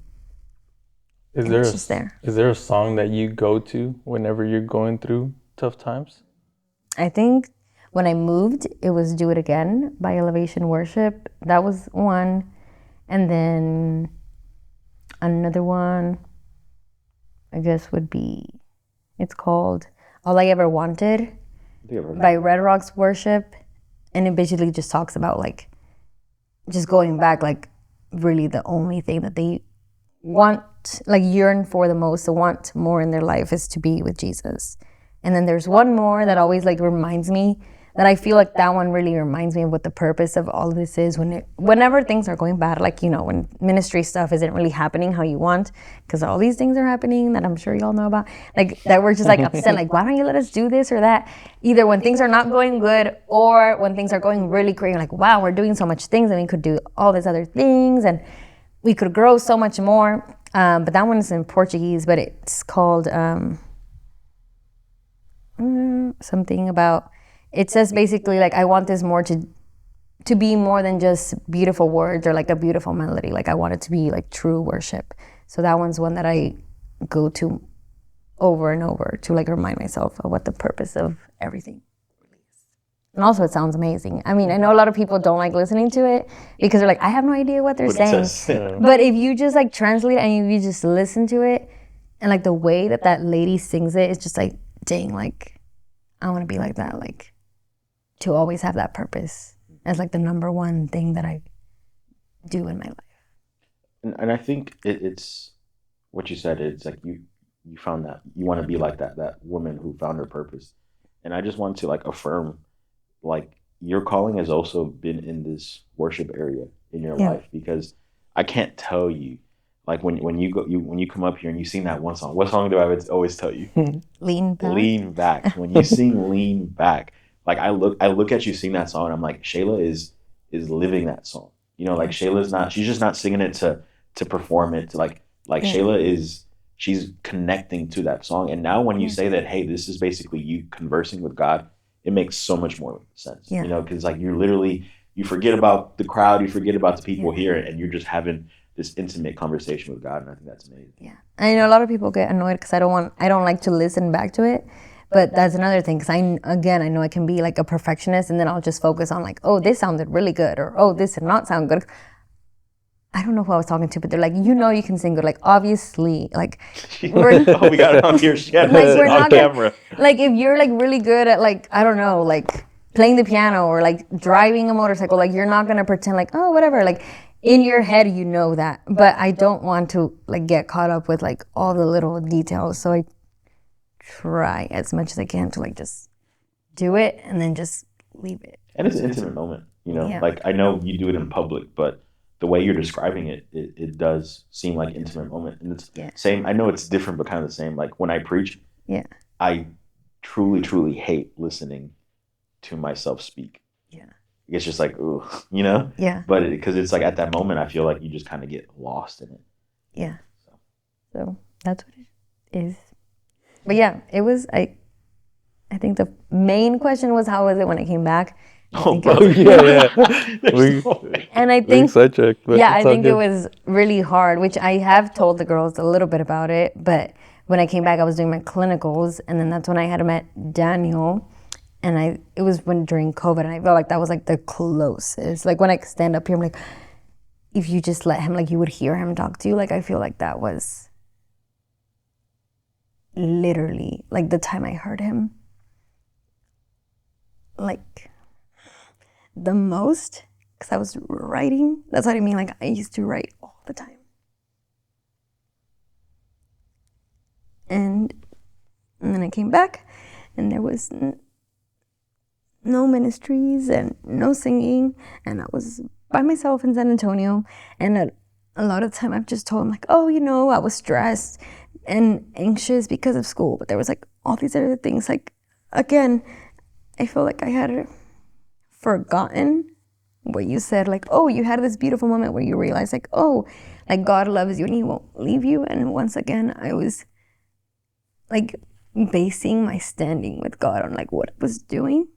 [SPEAKER 3] It's just there.
[SPEAKER 2] Is there a song that you go to whenever you're going through tough times?
[SPEAKER 3] I think when I moved, it was "Do It Again" by Elevation Worship. That was one, and then another one, I guess, would be, it's called "All I Ever Wanted" by Red Rocks Worship, and it basically just talks about like just going back, like really the only thing that they want, like yearn for the most, to want more in their life is to be with Jesus. And then there's one more that always like reminds me that I feel like that one really reminds me of what the purpose of all of this is whenever things are going bad, like, you know, when ministry stuff isn't really happening how you want, because all these things are happening that I'm sure y'all know about, like that we're just like upset, like, why don't you let us do this or that? Either when things are not going good or when things are going really great, like, wow, we're doing so much things and we could do all these other things and we could grow so much more. But that one is in Portuguese, but it's called something about, it says basically like, I want this more to be more than just beautiful words or like a beautiful melody. Like I want it to be like true worship. So that one's one that I go to over and over to like remind myself of what the purpose of everything is. And also it sounds amazing. I mean, I know a lot of people don't like listening to it because they're like, I have no idea what they're saying. But if you just like translate and if you just listen to it and like the way that that lady sings it, it's just like, dang, like I want to be like that, like to always have that purpose as like the number one thing that I do in my life.
[SPEAKER 1] And I think it's what you said. It's like you found that you want to be like that woman who found her purpose. And I just want to like affirm, like your calling has also been in this worship area in your life, because I can't tell you, like when you come up here and you sing that one song. What song do I always tell you?
[SPEAKER 3] Lean Back.
[SPEAKER 1] Lean Back. When you sing Lean Back, like I look at you sing that song and I'm like, Shayla is living that song. You know, like Shayla's not, she's just not singing it to perform it, to like Shayla she's connecting to that song. And now when you say that, hey, this is basically you conversing with God, it makes so much more sense. You know, because like you forget about the crowd, you forget about the people here, and you're just having this intimate conversation with God, and I think that's amazing.
[SPEAKER 3] Yeah, I know a lot of people get annoyed because I don't like to listen back to it. But that's another thing, because I know I can be like a perfectionist, and then I'll just focus on like, oh, this sounded really good, or oh, this did not sound good. I don't know who I was talking to, but they're like, you know, you can sing good. Like, obviously, like,
[SPEAKER 1] we got it on here. Like, we're on camera.
[SPEAKER 3] Like, if you're like really good at like, I don't know, like playing the piano or like driving a motorcycle, like you're not gonna pretend like, oh, whatever. Like in your head, you know that. But I don't want to like get caught up with like all the little details. So I try as much as I can to like just do it and then just leave it.
[SPEAKER 1] And it's an intimate moment, you know. Like I know you do it in public, but the way you're describing it does seem like an intimate moment. And it's same. I know it's different, but kind of the same. Like when I preach, I truly hate listening to myself speak. It's just like, ooh, you know. But because it's like at that moment, I feel like you just kind of get lost in it.
[SPEAKER 3] So that's what it is. But yeah, it was. I think the main question was, how was it when I came back?
[SPEAKER 2] And
[SPEAKER 3] I think I think
[SPEAKER 2] it
[SPEAKER 3] was really hard, which I have told the girls a little bit about it. But when I came back, I was doing my clinicals, and then that's when I had met Daniel, and it was during COVID, and I felt like that was like the closest. Like when I stand up here, I'm like, if you just let him, like you would hear him talk to you. Like I feel like that was literally like the time I heard him, like the most, because I was writing. That's what I mean. Like I used to write all the time, and then I came back, and there was no ministries and no singing, and I was by myself in San Antonio. And a lot of the time I've just told him like, oh, you know, I was stressed and anxious because of school, but there was like all these other things. Like again, I feel like I had forgotten what you said, like, oh, you had this beautiful moment where you realized, like, oh, like God loves you and he won't leave you. And once again, I was like basing my standing with God on like what I was doing.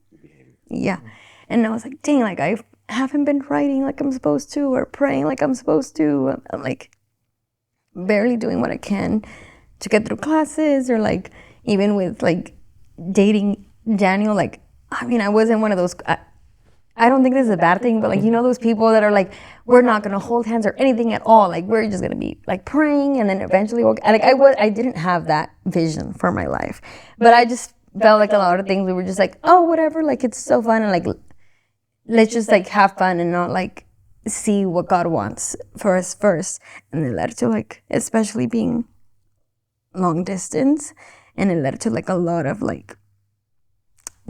[SPEAKER 3] Yeah. And I was like, dang, like I haven't been writing like I'm supposed to or praying like I'm supposed to. I'm like barely doing what I can to get through classes, or like even with like dating Daniel. Like, I mean, I wasn't one of those. I don't think this is a bad thing, but like, you know, those people that are like, we're not gonna hold hands or anything at all. Like, we're just gonna be like praying, and then eventually, like, I didn't have that vision for my life, but I just felt like a lot of things we were just like, oh, whatever, like it's so fun, and like let's just like have fun and not like see what God wants for us first. And it led to like, especially being long distance, and it led to like a lot of like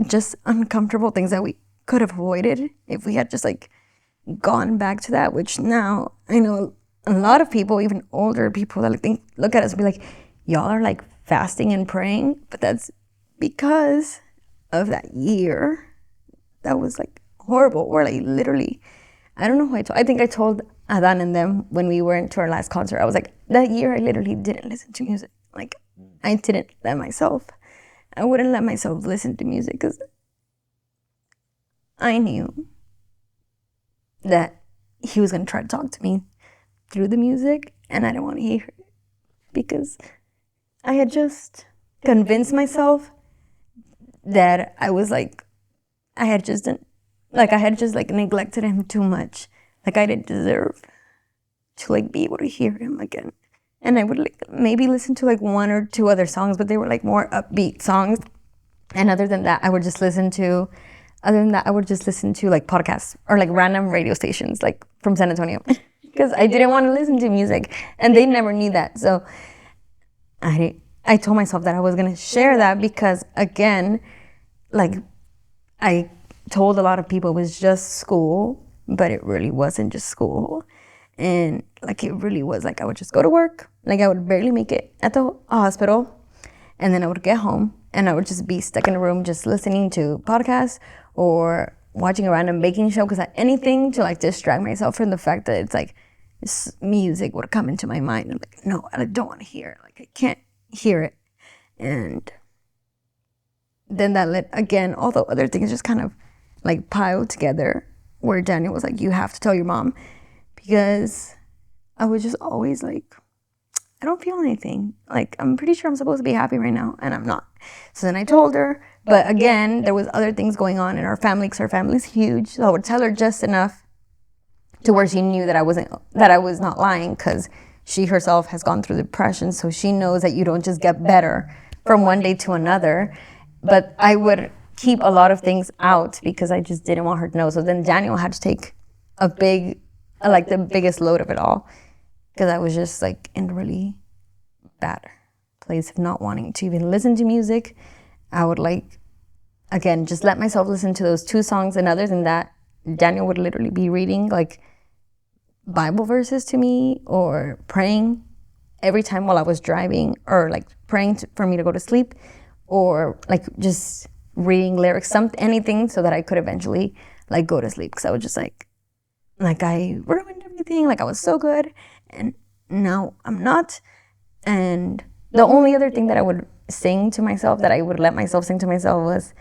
[SPEAKER 3] just uncomfortable things that we could have avoided if we had just like gone back to that. Which now I know a lot of people, even older people, that like look at us and be like, y'all are like fasting and praying, but that's because of that year that was like horrible. We're like literally, I don't know who I told. I think I told Adan and them when we went to our last concert. I was like, that year I literally didn't listen to music. Like, I didn't let myself. I wouldn't let myself listen to music because I knew that he was going to try to talk to me through the music, and I didn't want to hear it because I had just convinced myself that I was like, I had just neglected him too much. Like, I didn't deserve to like be able to hear him again. And I would like maybe listen to like one or two other songs, but they were like more upbeat songs. And other than that, I would just listen to like podcasts or like random radio stations like from San Antonio because I didn't want to listen to music, and they never knew that. So I told myself that I was gonna share that because, again, like I told a lot of people it was just school, but it really wasn't just school. And like it really was like I would just go to work, like I would barely make it at the hospital, and then I would get home and I would just be stuck in a room just listening to podcasts or watching a random baking show, because anything to like distract myself from the fact that it's like this music would come into my mind. I'm like, no, I don't want to hear it. Like I can't hear it. And then that let, again, all the other things just kind of like piled together, where Daniel was like, you have to tell your mom, because I was just always like, I don't feel anything. Like, I'm pretty sure I'm supposed to be happy right now, and I'm not. So then I told her, but again, there was other things going on in our family, because our family's huge. So I would tell her just enough to where she knew that I was not lying, because she herself has gone through depression, so she knows that you don't just get better from one day to another. But I would keep a lot of things out because I just didn't want her to know. So then Daniel had to take the biggest load of it all, because I was just like in a really bad place of not wanting to even listen to music. I would like, again, just let myself listen to those 2 songs, and other than that, Daniel would literally be reading like Bible verses to me or praying every time while I was driving, or like praying for me to go to sleep, or like just reading lyrics, anything, so that I could eventually like go to sleep, because I was just like I ruined everything. Like I was so good, and now I'm not. And the only other thing that I would sing to myself, that I would let myself sing to myself, was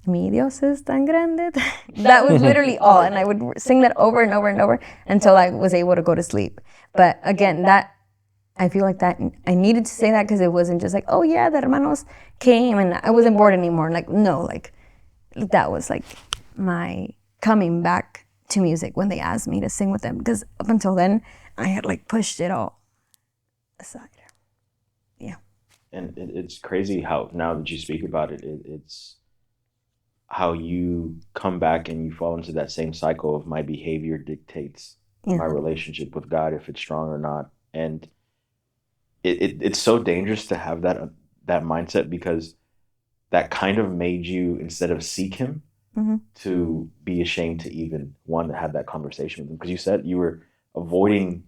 [SPEAKER 3] Mi Dios es tan grande. That was literally all. And I would sing that over and over and over until I was able to go to sleep. But again, that, I feel like that I needed to say that, because it wasn't just like, oh yeah, the hermanos came and I wasn't bored anymore. Like, no, like that was like my coming back to music when they asked me to sing with them, because up until then I had like pushed it all aside. Yeah.
[SPEAKER 1] And it's crazy how, now that you speak about it, it's how you come back and you fall into that same cycle of my behavior dictates my relationship with God, if it's strong or not. And it's so dangerous to have that mindset, because that kind of made you, instead of seek him, to be ashamed to even want to have that conversation with him, because you said you were avoiding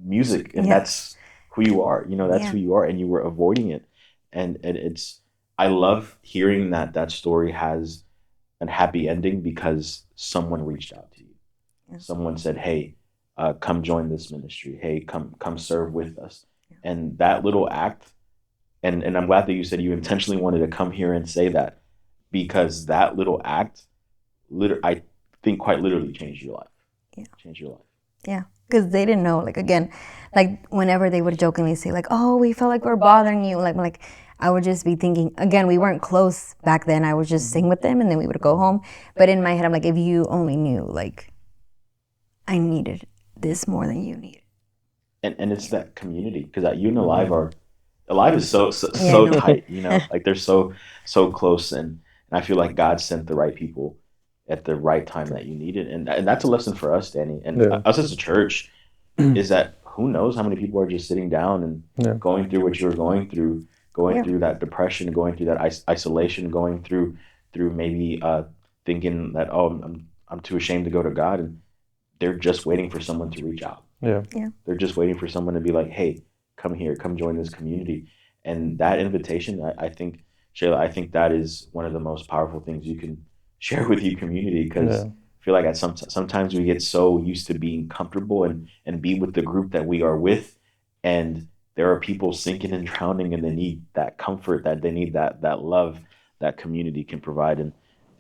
[SPEAKER 1] music, and that's who you are. You know, that's who you are, and you were avoiding it. And it's, I love hearing that story has an happy ending because someone reached out to you. Someone said, "Hey, come join this ministry. Hey, come serve with us." And that little act, and I'm glad that you said you intentionally wanted to come here and say that, because that little act, I think quite literally changed your life.
[SPEAKER 3] Yeah.
[SPEAKER 1] Changed your life.
[SPEAKER 3] Yeah, because they didn't know. Like again, like whenever they would jokingly say like, "Oh, we felt like we're bothering you," like I would just be thinking. Again, we weren't close back then. I would just sing with them, and then we would go home. But in my head, I'm like, if you only knew, like, I needed this more than you needed.
[SPEAKER 1] And it's that community, because you and Alive is so
[SPEAKER 3] Yeah,
[SPEAKER 1] tight, like they're so close, and I feel like God sent the right people at the right time that you needed, and that's a lesson for us, Danny, and us as a church, is that who knows how many people are just sitting down and going through what you're going through, through that depression, going through that isolation, going through maybe thinking that, oh, I'm too ashamed to go to God, and they're just waiting for someone to reach out.
[SPEAKER 2] Yeah.
[SPEAKER 1] They're just waiting for someone to be like, hey, come here, come join this community. And that invitation, I think, Shayla, I think that is one of the most powerful things you can share with your community, because I feel like sometimes we get so used to being comfortable and be with the group that we are with. And there are people sinking and drowning, and they need that comfort, that they need that love that community can provide.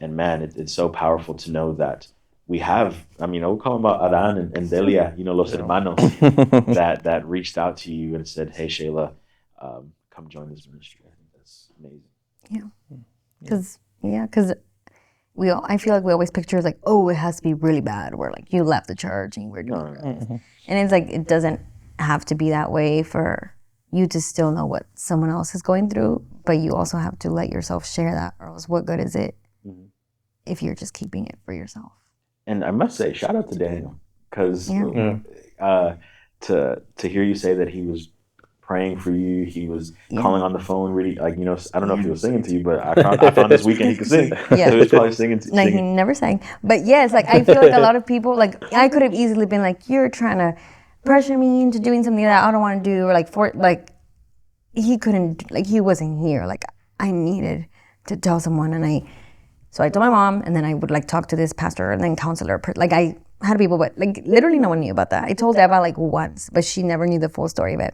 [SPEAKER 1] And man, it's so powerful to know that we have, we're calling about Adan and Delia, los hermanos that reached out to you and said, hey, Shayla, come join this ministry. I think that's amazing.
[SPEAKER 3] Yeah. Because I feel like we always picture like, oh, it has to be really bad, where like you left the church and we're doing drugs. And it's like, it doesn't have to be that way for you to still know what someone else is going through, but you also have to let yourself share that, or else what good is it if you're just keeping it for yourself?
[SPEAKER 1] And I must say, shout out to Daniel, because to hear you say that he was praying for you, he was calling on the phone, really, like, I don't know if he was singing to you, but I found this weekend he could sing.
[SPEAKER 3] Yeah.
[SPEAKER 1] So he was probably singing.
[SPEAKER 3] Like, he never sang. But yes, like, I feel like a lot of people, like, I could have easily been like, you're trying to pressure me into doing something that I don't want to do, or like, he couldn't, like, he wasn't here. Like, I needed to tell someone, so I told my mom, and then I would like talk to this pastor and then counselor. Like, I had people, but like literally no one knew about that. I told Eva like once, but she never knew the full story of it.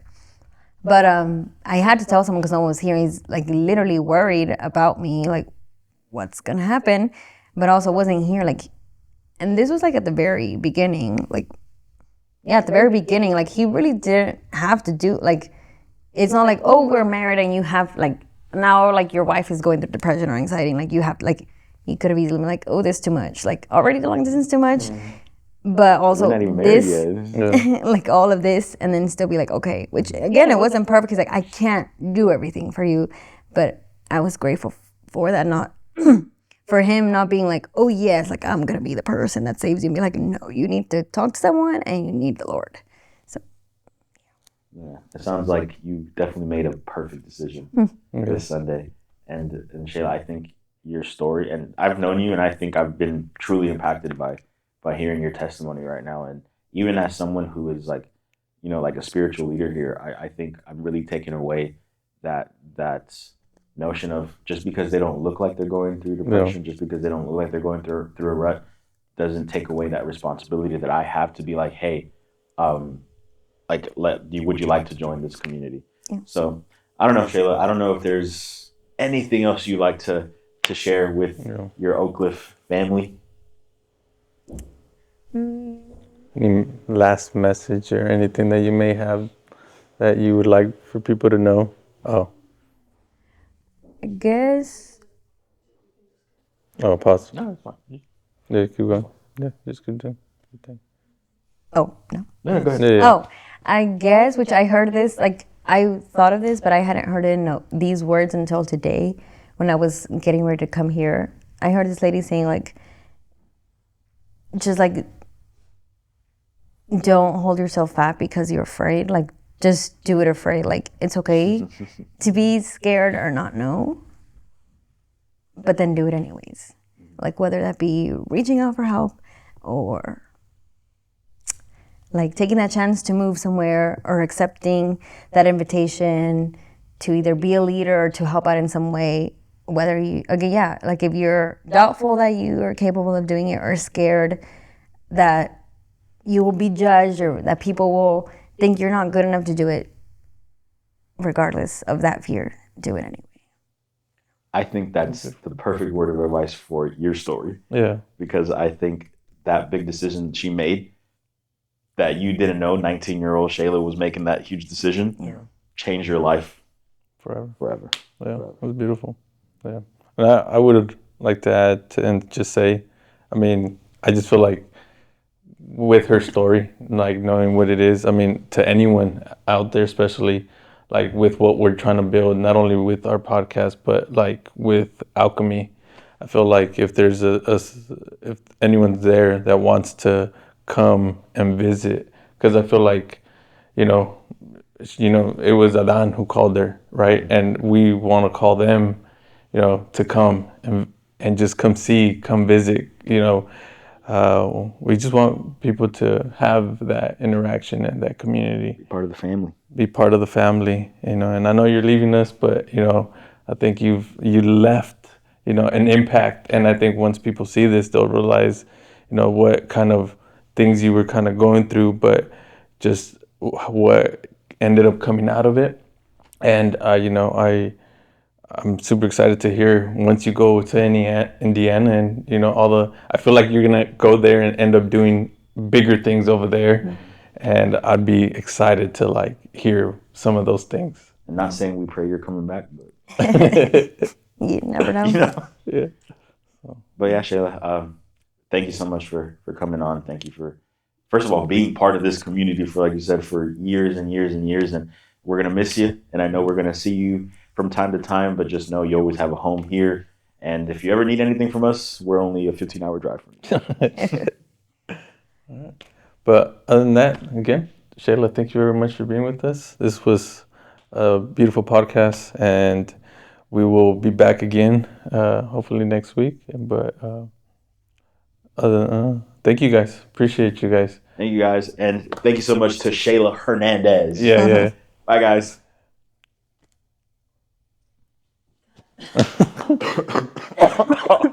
[SPEAKER 3] But I had to tell someone because no one was here. He's like literally worried about me, like what's gonna happen, but also wasn't here. Like, and this was like at the very beginning, at the very beginning, like he really didn't have to do, like, it's not like, oh, we're married and you have like, now like your wife is going through depression or anxiety, like you have like, he could have easily been like, oh, this is too much, like already the long distance too much, but also this, like all of this, and then still be like, okay, which again, it wasn't perfect because like I can't do everything for you, but I was grateful for that, not for him not being like, oh yes, like I'm gonna be the person that saves you, and be like, no, you need to talk to someone and you need the Lord. So
[SPEAKER 1] yeah, it sounds like you definitely made a perfect decision this Sunday. And Shayla, I think your story, and I've known you, and I think I've been truly impacted by hearing your testimony right now. And even as someone who is like, like a spiritual leader here, I think I'm really taking away that notion of just because they don't look like they're going through depression, just because they don't look like they're going through a rut, doesn't take away that responsibility that I have to be like, hey, would you like to join this community? Yeah. So I don't know, Shayla, I don't know if there's anything else you'd like to share with your Oak Cliff family.
[SPEAKER 2] Any last message or anything that you may have that you would like for people to know? Oh,
[SPEAKER 3] I guess.
[SPEAKER 2] Oh, pause.
[SPEAKER 1] No, it's fine.
[SPEAKER 2] Yeah, keep going. Yeah, just continue.
[SPEAKER 3] Oh, no.
[SPEAKER 1] No, go ahead.
[SPEAKER 2] Yeah.
[SPEAKER 3] Oh, I guess, which I heard this, like, I thought of this, but I hadn't heard it in these words until today when I was getting ready to come here. I heard this lady saying, like, just like, don't hold yourself back because you're afraid. Like, just do it afraid. Like, it's okay to be scared or not know, but then do it anyways. Like, whether that be reaching out for help or like taking that chance to move somewhere, or accepting that invitation to either be a leader or to help out in some way, whether you, again, yeah, like if you're doubtful that you are capable of doing it or scared that you will be judged or that people will think you're not good enough to do it, regardless of that fear, do it anyway.
[SPEAKER 1] I think that's the perfect word of advice for your story,
[SPEAKER 2] Yeah.
[SPEAKER 1] because I think that big decision she made that you didn't know 19-year-old Shayla was making that huge decision changed your life
[SPEAKER 2] Forever. Yeah.
[SPEAKER 1] Forever.
[SPEAKER 2] It was beautiful. Yeah. And I would like to add and just say, I mean, I just feel like with her story, like knowing what it is, I mean, to anyone out there, especially like with what we're trying to build, not only with our podcast, but like with Alchemy, I feel like if there's if anyone's there that wants to come and visit, because I feel like, you know, it was Adan who called her, right? And we want to call them, to come and just come see, come visit, we just want people to have that interaction and that community.
[SPEAKER 1] Be part of the family.
[SPEAKER 2] Be part of the family, and I know you're leaving us, but, I think you left, an impact. And I think once people see this, they'll realize, what kind of things you were kind of going through, but just what ended up coming out of it. And, I'm super excited to hear once you go to Indiana and, I feel like you're going to go there and end up doing bigger things over there. Mm-hmm. And I'd be excited to like hear some of those things.
[SPEAKER 1] I'm not saying we pray you're coming back, but
[SPEAKER 3] you never know.
[SPEAKER 2] Yeah.
[SPEAKER 1] But yeah, Shayla, thank you so much for coming on. Thank you for, first of all, being part of this community for, like you said, for years and years and years. And we're going to miss you. And I know we're going to see you from time to time, but just know you always have a home here. And if you ever need anything from us, we're only a 15-hour drive from you.
[SPEAKER 2] All right. But other than that, again, Shayla, thank you very much for being with us. This was a beautiful podcast, and we will be back again, hopefully next week. But thank you guys. Appreciate you guys.
[SPEAKER 1] Thank you guys. And thank you so much to Shayla Hernandez.
[SPEAKER 2] Yeah.
[SPEAKER 1] Bye, guys.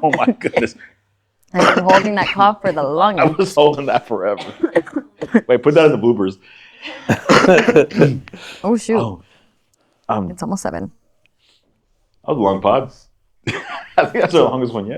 [SPEAKER 1] Oh my goodness.
[SPEAKER 3] I've been holding that cough for the longest.
[SPEAKER 1] I was holding that forever. Wait, put that in the bloopers.
[SPEAKER 3] Oh, shoot.
[SPEAKER 1] Oh,
[SPEAKER 3] It's almost 7.
[SPEAKER 1] that was a long pod. I think that's the longest one yet.